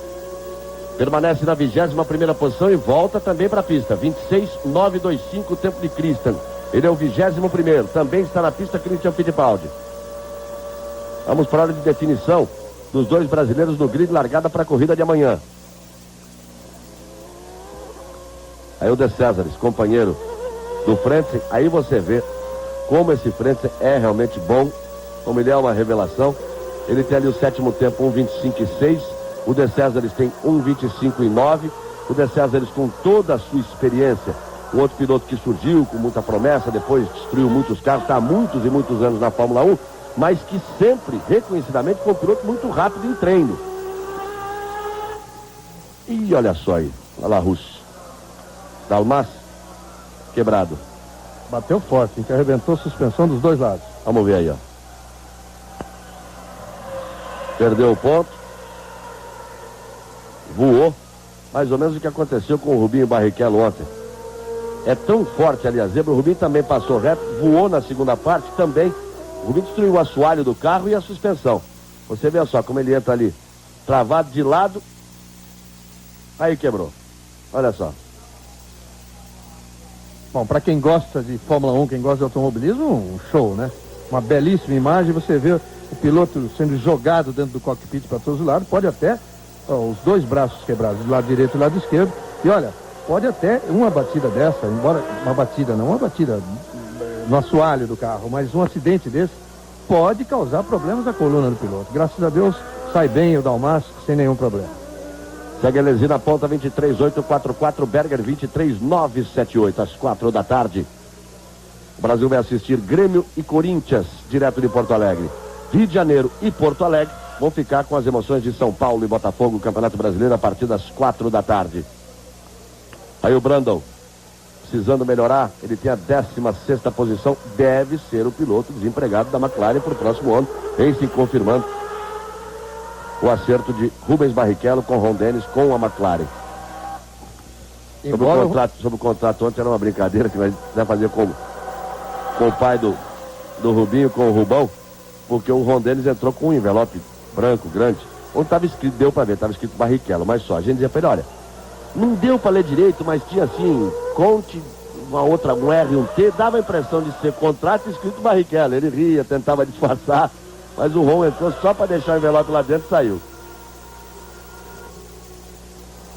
permanece na 21ª posição e volta também para a pista. 26.925 o tempo de Christian. Ele é o 21º. Também está na pista Christian Fittipaldi. Vamos para a hora de definição dos dois brasileiros no grid largada para a corrida de amanhã. Aí o De Cesaris, companheiro do Frentzen. Aí você vê como esse Frentzen é realmente bom, como ele é uma revelação. Ele tem ali o 7º tempo, 1:25.6. O De Cesaris tem 1:25.9. O De Cesaris, com toda a sua experiência, um outro piloto que surgiu com muita promessa, depois destruiu muitos carros, está há muitos e muitos anos na Fórmula 1, mas que sempre, reconhecidamente, foi um piloto muito rápido em treino. E olha só aí, olha lá, Russo. Dalmas, quebrado. Bateu forte, que arrebentou a suspensão dos dois lados. Vamos ver aí, ó. Perdeu o ponto. Voou. Mais ou menos o que aconteceu com o Rubinho Barrichello ontem. É tão forte ali a zebra. O Rubinho também passou reto, voou na segunda parte também. O Rubinho destruiu o assoalho do carro e a suspensão. Você vê só como ele entra ali, travado de lado. Aí quebrou. Olha só. Bom, para quem gosta de Fórmula 1, quem gosta de automobilismo, um show, né? Uma belíssima imagem. Você vê o piloto sendo jogado dentro do cockpit para todos os lados. Pode até, os dois braços quebrados, do lado direito e do lado esquerdo. E olha, pode até uma batida dessa, embora uma batida no assoalho do carro, mas um acidente desse pode causar problemas à coluna do piloto. Graças a Deus, sai bem o Dalmas sem nenhum problema. Segue a Lesina, ponta 23.844, Berger 23.978, às 4 da tarde. O Brasil vai assistir Grêmio e Corinthians, direto de Porto Alegre. Rio de Janeiro e Porto Alegre vão ficar com as emoções de São Paulo e Botafogo, Campeonato Brasileiro, a partir das 4 da tarde. Aí o Brandon, precisando melhorar, ele tem a 16ª posição, deve ser o piloto desempregado da McLaren para o próximo ano, vem se confirmando o acerto de Rubens Barrichello com Ron Dennis com a McLaren. Sobre o contrato ontem era uma brincadeira que nós vai fazer com o pai do Rubinho, com o Rubão, porque o Ron Dennis entrou com um envelope branco, grande, onde estava escrito, deu para ver, estava escrito Barrichello, mas só, a gente dizia para ele, olha, não deu para ler direito, mas tinha assim, Conte, um R e um T, dava a impressão de ser contrato escrito Barrichello, ele ria, tentava disfarçar, mas o Ron entrou só para deixar o envelope lá dentro e saiu.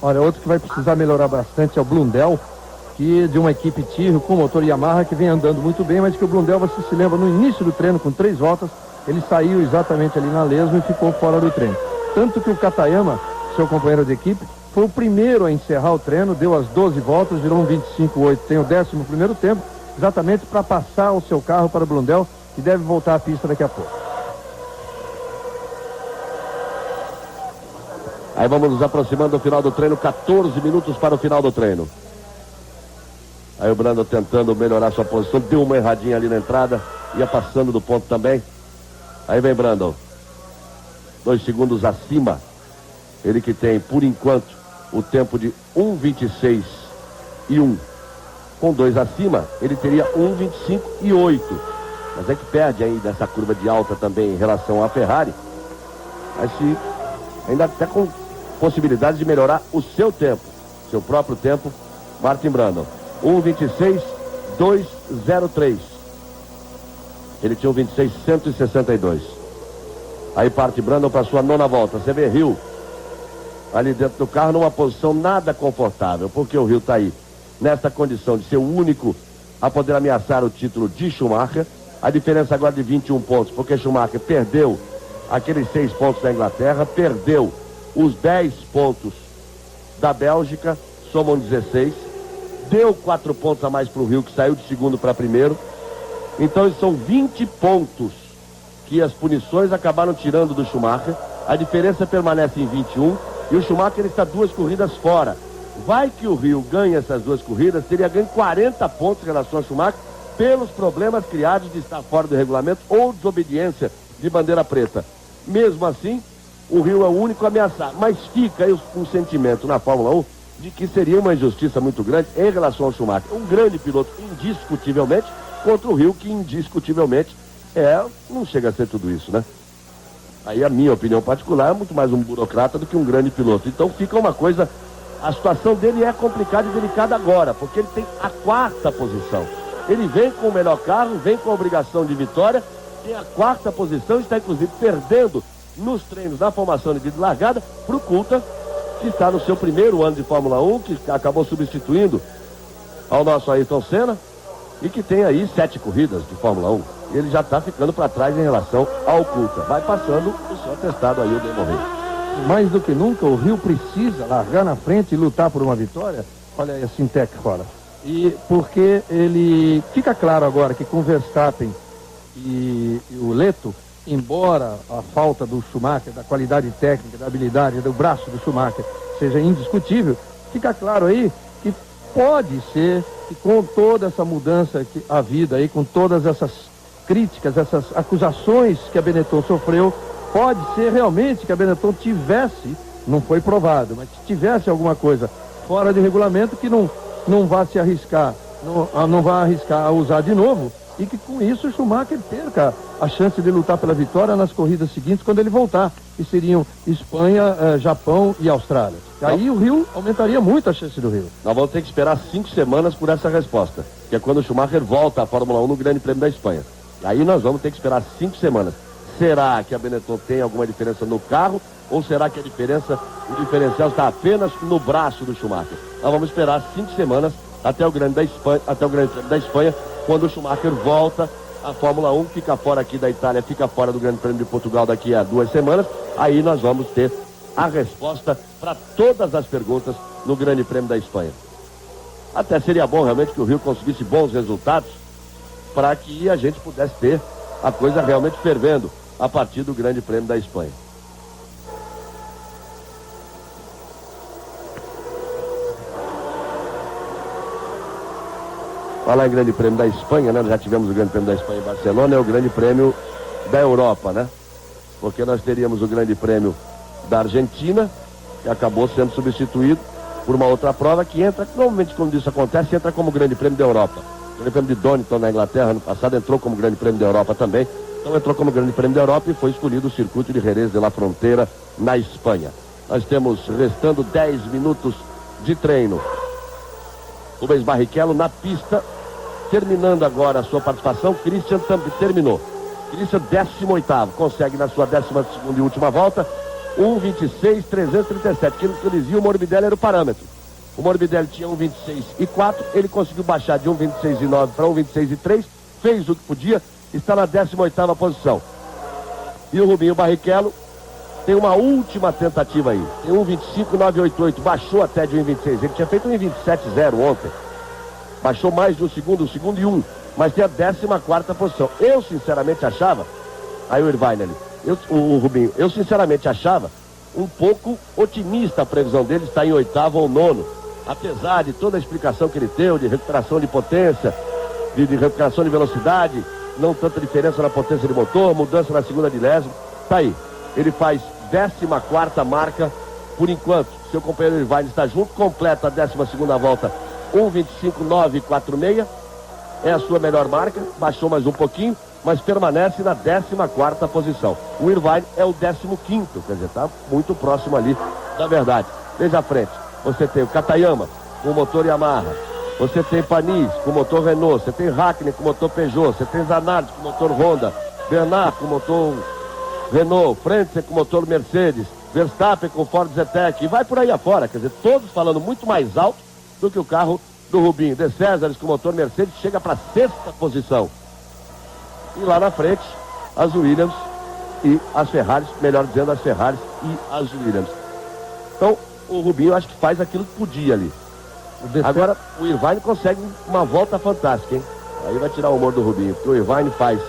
Olha, outro que vai precisar melhorar bastante é o Blundell, que de uma equipe Tyrrell com motor Yamaha, que vem andando muito bem, mas que o Blundell, você se lembra, no início do treino, com 3 voltas, ele saiu exatamente ali na lesma e ficou fora do treino. Tanto que o Katayama, seu companheiro de equipe, foi o primeiro a encerrar o treino, deu as 12 voltas, virou um 25.8, tem o 11º tempo, exatamente para passar o seu carro para o Blundell, que deve voltar à pista daqui a pouco. Aí vamos nos aproximando do final do treino, 14 minutos para o final do treino. Aí o Brandon tentando melhorar sua posição, deu uma erradinha ali na entrada, ia passando do ponto também. Aí vem Brandon, 2 segundos acima, ele que tem, por enquanto, o tempo de 1:26.1. Com 2 acima, ele teria 1:25.8. Mas é que perde aí dessa curva de alta também em relação à Ferrari. Mas se ainda até com possibilidade de melhorar o seu tempo, seu próprio tempo, Martin Brandon. 1:26.203. Ele tinha 1:26.162. Aí parte Brandon para sua 9ª volta. Você vê Hill ali dentro do carro numa posição nada confortável, porque o Hill está aí nessa condição de ser o único a poder ameaçar o título de Schumacher. A diferença agora de 21 pontos, porque Schumacher perdeu aqueles 6 pontos da Inglaterra, perdeu os 10 pontos da Bélgica, somam 16, deu 4 pontos a mais para o Hill, que saiu de segundo para primeiro. Então são 20 pontos que as punições acabaram tirando do Schumacher. A diferença permanece em 21 e o Schumacher está 2 corridas fora. Vai que o Hill ganha essas 2 corridas, teria ganho 40 pontos em relação ao Schumacher pelos problemas criados de estar fora do regulamento ou desobediência de bandeira preta. Mesmo assim, o Hill é o único a ameaçar, mas fica aí um sentimento na Fórmula 1 de que seria uma injustiça muito grande em relação ao Schumacher. Um grande piloto, indiscutivelmente, contra o Hill, que indiscutivelmente não chega a ser tudo isso, né? Aí a minha opinião particular é muito mais um burocrata do que um grande piloto. Então fica uma coisa, a situação dele é complicada e delicada agora, porque ele tem a 4ª posição. Ele vem com o melhor carro, vem com a obrigação de vitória, tem a 4ª posição, está inclusive perdendo nos treinos da formação de largada para o Coulthard, que está no seu primeiro ano de Fórmula 1, que acabou substituindo ao nosso Ayrton Senna e que tem aí 7 corridas de Fórmula 1. Ele já está ficando para trás em relação ao Coulthard. Vai passando o seu atestado aí, o Damon Hill. Mais do que nunca, o Hill precisa largar na frente e lutar por uma vitória. Olha aí a Sintec fora. E porque ele fica claro agora que com Verstappen e o Leto, embora a falta do Schumacher, da qualidade técnica, da habilidade, do braço do Schumacher seja indiscutível, fica claro aí que pode ser que com toda essa mudança que a vida aí, com todas essas críticas, essas acusações que a Benetton sofreu, pode ser realmente que a Benetton tivesse, não foi provado, mas tivesse alguma coisa fora de regulamento que não vá se arriscar, não vá arriscar a usar de novo, e que com isso o Schumacher perca a chance de lutar pela vitória nas corridas seguintes quando ele voltar, que seriam Espanha, Japão e Austrália. Aí o Rio aumentaria muito a chance do Rio. Nós vamos ter que esperar 5 semanas por essa resposta, que é quando o Schumacher volta à Fórmula 1 no Grande Prêmio da Espanha. Aí nós vamos ter que esperar 5 semanas. Será que a Benetton tem alguma diferença no carro, ou será que o diferencial está apenas no braço do Schumacher? Nós vamos esperar 5 semanas até o Grande Prêmio da Espanha, quando o Schumacher volta a Fórmula 1 fica fora aqui da Itália, fica fora do Grande Prêmio de Portugal daqui a 2 semanas. Aí nós vamos ter a resposta para todas as perguntas no Grande Prêmio da Espanha. Até seria bom realmente que o Rio conseguisse bons resultados para que a gente pudesse ter a coisa realmente fervendo a partir do Grande Prêmio da Espanha. Falar em Grande Prêmio da Espanha, né? Nós já tivemos o Grande Prêmio da Espanha em Barcelona, é o Grande Prêmio da Europa, né? Porque nós teríamos o Grande Prêmio da Argentina, que acabou sendo substituído por uma outra prova que entra, normalmente quando isso acontece, entra como Grande Prêmio da Europa. O Grande Prêmio de Donington na Inglaterra, ano passado, entrou como Grande Prêmio da Europa também. Então entrou como Grande Prêmio da Europa e foi escolhido o circuito de Jerez de la Frontera, na Espanha. Nós temos restando 10 minutos de treino. Rubens Barrichello na pista, terminando agora a sua participação. Christian também terminou. Christian 18º, consegue na sua 12ª e última volta 1:26.337, que no que eu dizia, o Morbidelli era o parâmetro. O Morbidelli tinha 1:26.4, ele conseguiu baixar de 1:26.9 para 1:26.3, fez o que podia, está na 18ª posição. E o Rubinho Barrichello tem uma última tentativa aí, tem 1:25.988, baixou até de 1:26, ele tinha feito 1:27.0 ontem, baixou mais de um segundo e 1, mas tem a 14ª posição. Eu sinceramente achava, aí o Irvine ali, o Rubinho, eu sinceramente achava um pouco otimista a previsão dele estar em 8º ou 9º, apesar de toda a explicação que ele deu de recuperação de potência, de recuperação de velocidade, não tanta diferença na potência de motor, mudança na segunda milésima, tá aí, ele faz 14ª marca por enquanto. Seu companheiro Irvine está junto, completa a 12ª volta 1:25.946, é a sua melhor marca, baixou mais um pouquinho, mas permanece na 14ª posição. O Irvine é o 15º, quer dizer, está muito próximo ali da verdade. Veja à frente, você tem o Katayama com o motor Yamaha, você tem Panis com o motor Renault, você tem Hackney com o motor Peugeot, você tem Zanardi com o motor Honda, Bernard com o motor Renault, Frentzen com o motor Mercedes, Verstappen com o Ford Zetec, e vai por aí afora, quer dizer, todos falando muito mais alto do que o carro do Rubinho. De Césares com o motor Mercedes chega para a 6ª posição. E lá na frente, as Williams e as Ferraris, melhor dizendo, as Ferraris e as Williams. Então, o Rubinho acho que faz aquilo que podia ali. Agora, o Irvine consegue uma volta fantástica, hein? Aí vai tirar o humor do Rubinho, porque o Irvine faz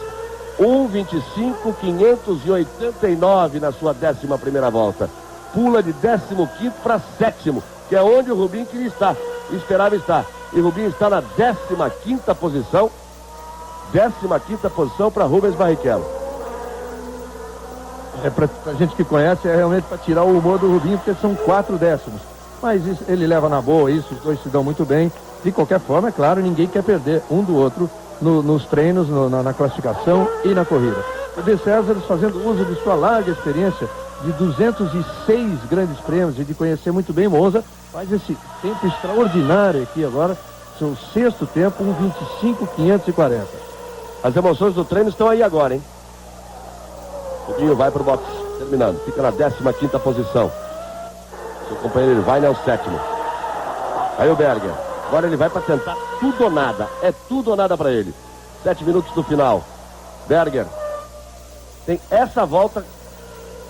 1:25.589 na sua 11ª volta. Pula de 15º para 7º, que é onde o Rubinho queria estar, esperava estar. E o Rubinho está na 15ª posição. 15ª posição para Rubens Barrichello. Pra gente que conhece, é realmente para tirar o humor do Rubinho, porque são 4 décimos. Mas isso, ele leva na boa isso, os dois se dão muito bem. De qualquer forma, é claro, ninguém quer perder um do outro nos treinos, na classificação e na corrida. O De Césares, fazendo uso de sua larga experiência de 206 grandes prêmios e de conhecer muito bem Monza, faz esse tempo extraordinário aqui agora, seu 6º tempo, 1:25.540. As emoções do treino estão aí agora, hein? O Rubinho vai pro box, terminando, fica na 15ª posição. Seu companheiro Irvine é o 7º. Aí o Berger, agora ele vai para tentar tudo ou nada, é tudo ou nada para ele. 7 minutos do final. Berger tem essa volta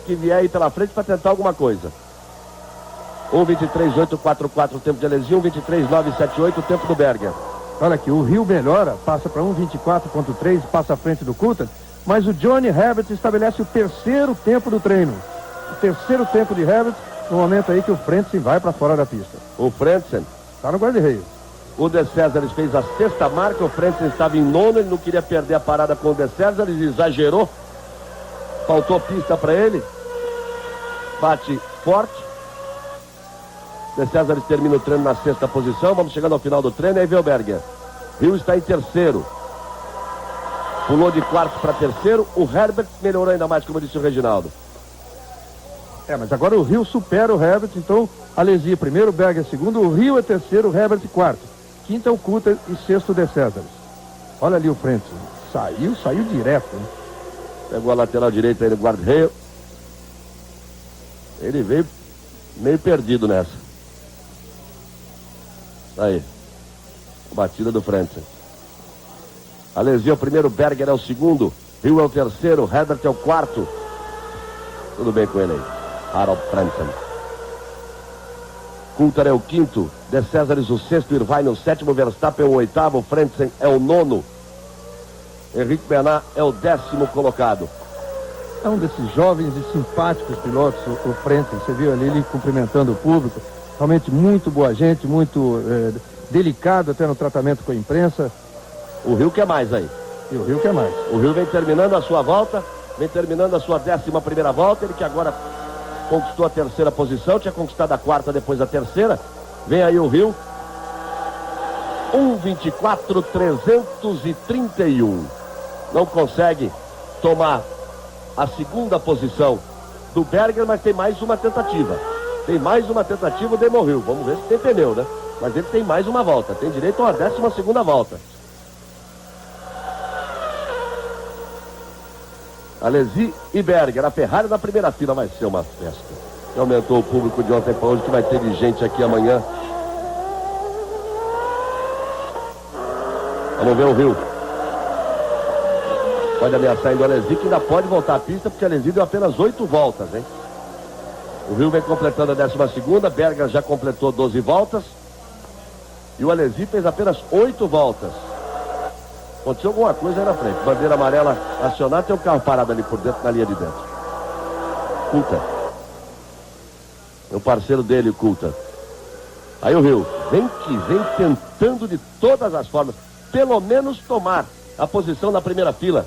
que vier aí pela frente para tentar alguma coisa. 1:23.844 o tempo de Alesi, 1:23.978 o tempo do Berger. Olha aqui, o Rio melhora, passa para 1:24.3, passa à frente do Coulthard, mas o Johnny Herbert estabelece o 3º tempo do treino. O 3º tempo de Herbert, no momento aí que o Frentzen vai para fora da pista. O Frentzen está no guarda-reio. O De Césares fez a 6ª marca, o Frentzen estava em 9º, ele não queria perder a parada com o De Césares, exagerou, faltou pista para ele, bate forte. De Césares termina o treino na 6ª posição, vamos chegando ao final do treino, aí vê o Berger. Rio está em 3º, pulou de 4º para 3º, o Herbert melhorou ainda mais, como disse o Reginaldo. Mas agora o Rio supera o Herbert, então Alesi é primeiro, o Berger é segundo, o Rio é 3º, o Herbert 4º. 5º é o Coulthard e 6º De Césares. Olha ali o Frentzen, saiu direto, né? Pegou a lateral direita aí no guarda-reio. Ele veio meio perdido nessa. Aí, a batida do Frentzen. Alesi é o primeiro, Berger é o segundo, Hill é o terceiro, Herbert é o quarto. Tudo bem com ele aí. Harald Frentzen. Coulthard é o quinto, De Césares o sexto, Irvine o sétimo, Verstappen é o oitavo, Frentzen é o nono. Henrique Bernard é o 10º colocado. É um desses jovens e simpáticos pilotos, o Frentzen. Você viu ali ele cumprimentando o público. Realmente muito boa gente, muito delicado até no tratamento com a imprensa. O Hill quer mais aí. E o Hill quer mais. O Hill vem terminando a sua volta, vem terminando a sua 11ª volta, ele que agora conquistou a terceira posição, tinha conquistado a quarta depois da terceira. Vem aí o Hill. 1:24.331. Não consegue tomar a segunda posição do Berger, mas tem mais uma tentativa. Tem mais uma tentativa o Damon Hill. Vamos ver se tem pneu, né? Mas ele tem mais uma volta. Tem direito a uma 12ª volta. Alesi e Berger. A Ferrari na primeira fila vai ser uma festa. Aumentou o público de ontem para hoje, que vai ter gente aqui amanhã. Vamos ver o Hill. Pode ameaçar ainda o Alesi, que ainda pode voltar à pista, porque o Alesi deu apenas 8 voltas, hein? O Hill vem completando a 12ª, Berger já completou 12 voltas. E o Alesi fez apenas 8 voltas. Aconteceu alguma coisa aí na frente. Bandeira amarela acionada, tem um carro parado ali por dentro, na linha de dentro. Coulthard. É o parceiro dele, o Coulthard. Aí o Hill vem tentando de todas as formas, pelo menos tomar a posição na primeira fila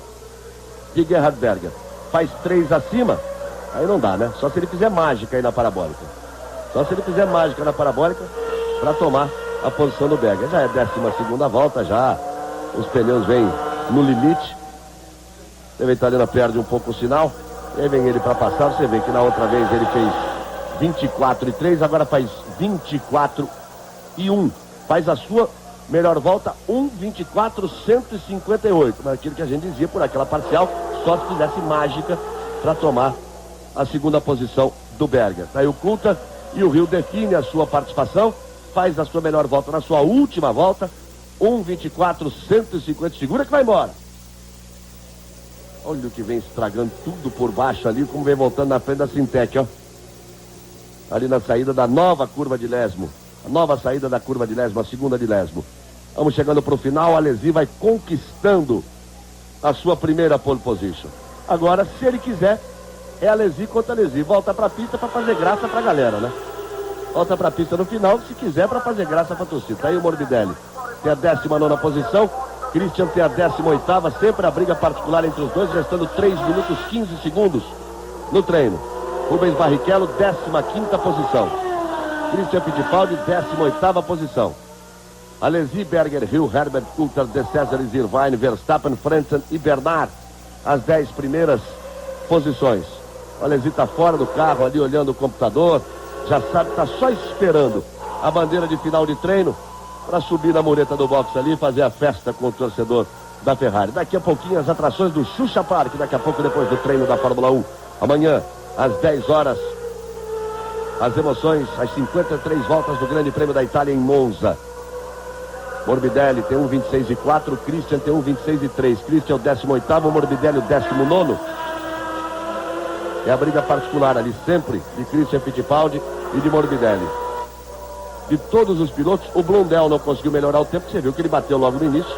de Gerhard Berger. Faz 3 acima, aí não dá, né? Só se ele fizer mágica aí na parabólica. Só se ele fizer mágica na parabólica para tomar a posição do Berger. Já é 12ª volta, já os pneus vêm no limite. A Itália perde um pouco o sinal, e aí vem ele para passar. Você vê que na outra vez ele fez 24:3, agora faz 24:1. Faz a sua melhor volta, 1:24.158. Mas aquilo que a gente dizia por aquela parcial, só se fizesse mágica para tomar a segunda posição do Berger. Aí o Coulthard e o Hill define a sua participação, faz a sua melhor volta na sua última volta, 1:24.150. Segura que vai embora. Olha o que vem estragando tudo por baixo ali, como vem voltando na frente da Sintec, ó. Ali na saída da nova curva de Lesmo. A nova saída da curva de Lesmo, a segunda de Lesmo. Vamos chegando para o final, Alesi vai conquistando a sua primeira pole position. Agora, se ele quiser, é Alesi contra Alesi. Volta para a pista para fazer graça para a galera, né? Volta para a pista no final, se quiser, para fazer graça para a torcida. Tá aí o Morbidelli. Tem a 19ª posição. Christian tem a 18ª. Sempre a briga particular entre os dois, restando 3 minutos 15 segundos no treino. Rubens Barrichello, 15ª posição. Christian Fittipaldi, 18ª posição. Alesi, Berger, Hill, Herbert, Coulthard, De Césares, Irvine, Verstappen, Frentzen e Bernard. As 10 primeiras posições. O Alesi está fora do carro, ali olhando o computador. Já sabe, está só esperando a bandeira de final de treino para subir na mureta do box ali e fazer a festa com o torcedor da Ferrari. Daqui a pouquinho as atrações do Xuxa Park, daqui a pouco depois do treino da Fórmula 1. Amanhã, às 10 horas, as emoções, as 53 voltas do Grande Prêmio da Itália em Monza. Morbidelli tem 1:26.4, Christian tem 1:26.3. Christian é o 18º, Morbidelli o 19º. É a briga particular ali sempre de Christian Fittipaldi e de Morbidelli. De todos os pilotos, o Blundell não conseguiu melhorar o tempo. Você viu que ele bateu logo no início,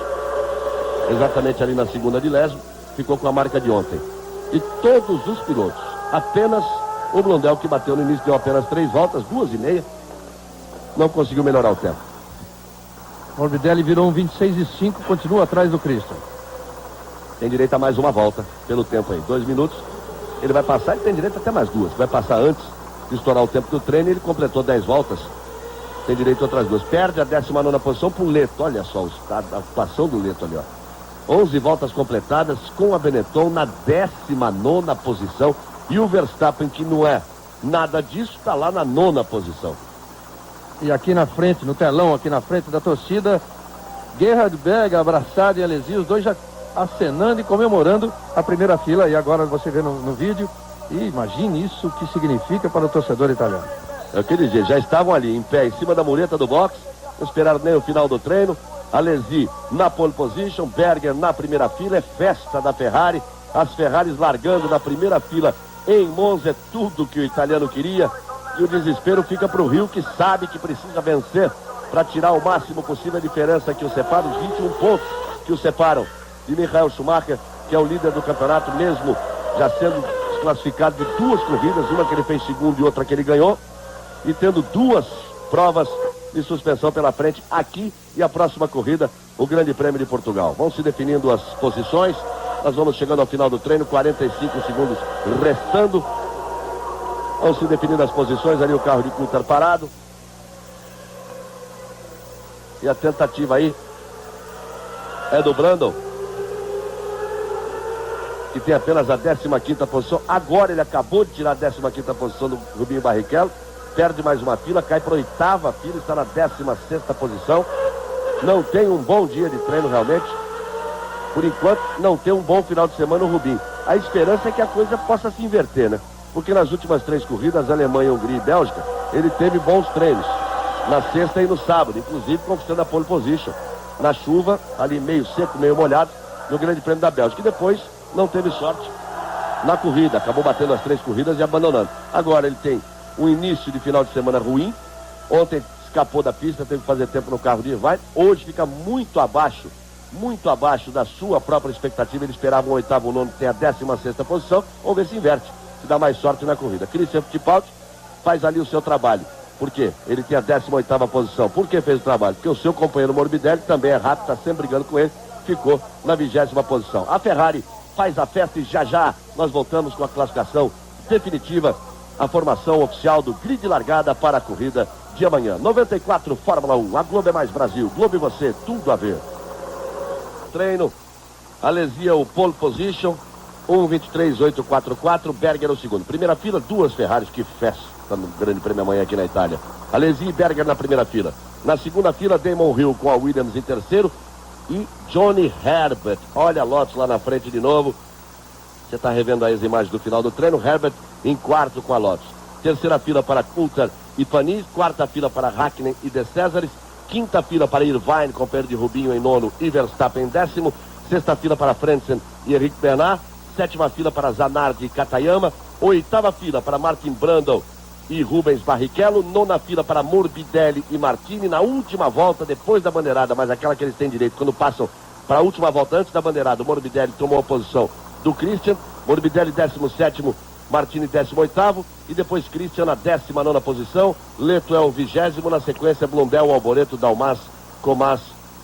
exatamente ali na segunda de Lesmo, ficou com a marca de ontem. E todos os pilotos, apenas o Blundell, que bateu no início, deu apenas 3 voltas, 2,5, não conseguiu melhorar o tempo. Morbidelli virou 1:26.5, continua atrás do Christian. Tem direito a mais uma volta pelo tempo aí, 2 minutos. Ele vai passar, ele tem direito até mais 2. Vai passar antes de estourar o tempo do treino. Ele completou 10 voltas. Tem direito a outras 2. Perde a 19ª posição pro Leto. Olha só a atuação do Leto ali, ó. 11 voltas completadas com a Benetton na 19ª posição. E o Verstappen, que não é nada disso, está lá na 9ª posição. E aqui na frente, no telão, aqui na frente da torcida, Gerhard Berger abraçado em Alesi, os dois já acenando e comemorando a primeira fila. E agora você vê no vídeo, e imagine isso que significa para o torcedor italiano. É o que ele diz, já estavam ali em pé em cima da mureta do box, não esperaram nem o final do treino, Alesi na pole position, Berger na primeira fila, é festa da Ferrari, as Ferraris largando na primeira fila em Monza, é tudo que o italiano queria, e o desespero fica para o Rio, que sabe que precisa vencer para tirar o máximo possível a diferença que o separa, os 21 pontos que o separam de Michael Schumacher, que é o líder do campeonato, mesmo já sendo desclassificado de 2 corridas, uma que ele fez segundo e outra que ele ganhou, e tendo 2 provas de suspensão pela frente aqui, e a próxima corrida, o Grande Prêmio de Portugal. Vão se definindo as posições, nós vamos chegando ao final do treino, 45 segundos restando, vão se definindo as posições, ali o carro de Coulthard parado, e a tentativa aí é do Brundle, que tem apenas a 15ª posição. Agora ele acabou de tirar a 15ª posição do Rubinho Barrichello, perde mais uma fila, cai para a 8ª fila, está na 16ª posição. Não tem um bom dia de treino realmente, por enquanto não tem um bom final de semana o Rubinho. A esperança é que a coisa possa se inverter, né? Porque nas últimas 3 corridas, Alemanha, Hungria e Bélgica, ele teve bons treinos, na sexta e no sábado, inclusive conquistando a pole position, na chuva, ali meio seco, meio molhado, no Grande Prêmio da Bélgica, e depois não teve sorte na corrida, acabou batendo as 3 corridas e abandonando. Agora ele tem um início de final de semana ruim, ontem escapou da pista, teve que fazer tempo no carro de Irvine, hoje fica muito abaixo da sua própria expectativa, ele esperava um 8º, o 9º, tem a 16ª posição, vamos ver se inverte, se dá mais sorte na corrida. Christian Fittipaldi faz ali o seu trabalho. Por quê? Ele tem a 18ª posição. Por que fez o trabalho? Porque o seu companheiro Morbidelli também é rápido, está sempre brigando com ele, ficou na 20ª posição. A Ferrari faz a festa e já nós voltamos com a classificação definitiva, a formação oficial do grid de largada para a corrida de amanhã. 94 Fórmula 1, a Globo é mais Brasil, Globo e você, tudo a ver. Treino, Alesi o pole position, 1:23.844, Berger o segundo. Primeira fila, 2 Ferraris, que festa no Grande Prêmio amanhã aqui na Itália. Alesi e Berger na primeira fila. Na segunda fila, Damon Hill com a Williams em terceiro e Johnny Herbert. Olha a Lotus lá na frente de novo. Você está revendo aí as imagens do final do treino. Herbert em quarto com a Lotus. Terceira fila para Coulthard e Panis. Quarta fila para Hakkinen e De Cesaris. Quinta fila para Irvine, companheiro de Rubinho em nono e Verstappen em décimo. Sexta fila para Frentzen e Henrique Bernard. Sétima fila para Zanardi e Katayama. Oitava fila para Martin Brundle e Rubens Barrichello. Nona fila para Morbidelli e Martini. Na última volta, depois da bandeirada, mas aquela que eles têm direito, quando passam para a última volta antes da bandeirada, o Morbidelli tomou a posição do Christian. Morbidelli 17º, Martini 18º, e depois Christian na 19ª posição. Leto é o 20º, na sequência Blundell, Alboreto, Dalmas, Comas,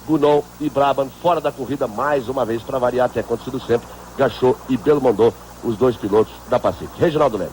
Gunon e Brabham fora da corrida mais uma vez, para variar, tem acontecido sempre. Gachot e Belmondo, os 2 pilotos da Pacific. Reginaldo Leme.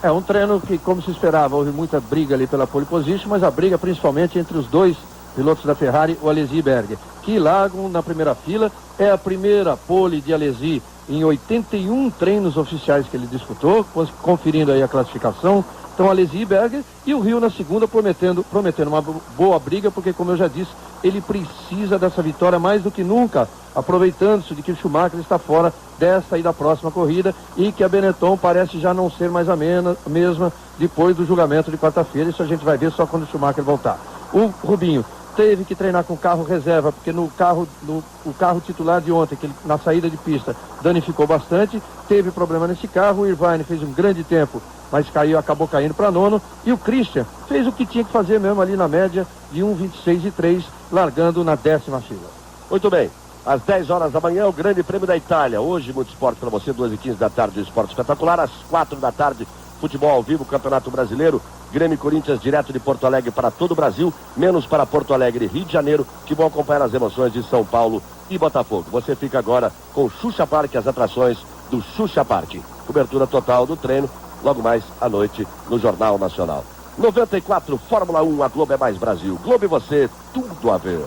É um treino que, como se esperava, houve muita briga ali pela pole position, mas a briga principalmente entre os 2 pilotos da Ferrari, o Alesi e Berger, que largam na primeira fila. É a primeira pole de Alesi em 81 treinos oficiais que ele disputou, conferindo aí a classificação. Então Alesi e Berger, e o Rio na segunda prometendo uma boa briga, porque, como eu já disse, ele precisa dessa vitória mais do que nunca, aproveitando-se de que o Schumacher está fora dessa e da próxima corrida, e que a Benetton parece já não ser mais a mesma depois do julgamento de quarta-feira. Isso a gente vai ver só quando o Schumacher voltar. O Rubinho teve que treinar com carro reserva, porque o carro titular de ontem, que ele, na saída de pista, danificou bastante, teve problema nesse carro. O Irvine fez um grande tempo, mas acabou caindo para nono, e o Christian fez o que tinha que fazer mesmo ali na média de 1:26.3, largando na 10ª fila. Muito bem, às 10 horas da manhã, o Grande Prêmio da Itália. Hoje, muito esporte para você, 2:15 da tarde, esporte espetacular. Às 4 da tarde, futebol ao vivo, Campeonato Brasileiro, Grêmio e Corinthians direto de Porto Alegre para todo o Brasil, menos para Porto Alegre e Rio de Janeiro, que vão acompanhar as emoções de São Paulo e Botafogo. Você fica agora com o Xuxa Park, as atrações do Xuxa Park. Cobertura total do treino, logo mais à noite no Jornal Nacional. 94 Fórmula 1, a Globo é mais Brasil. Globo e você, tudo a ver.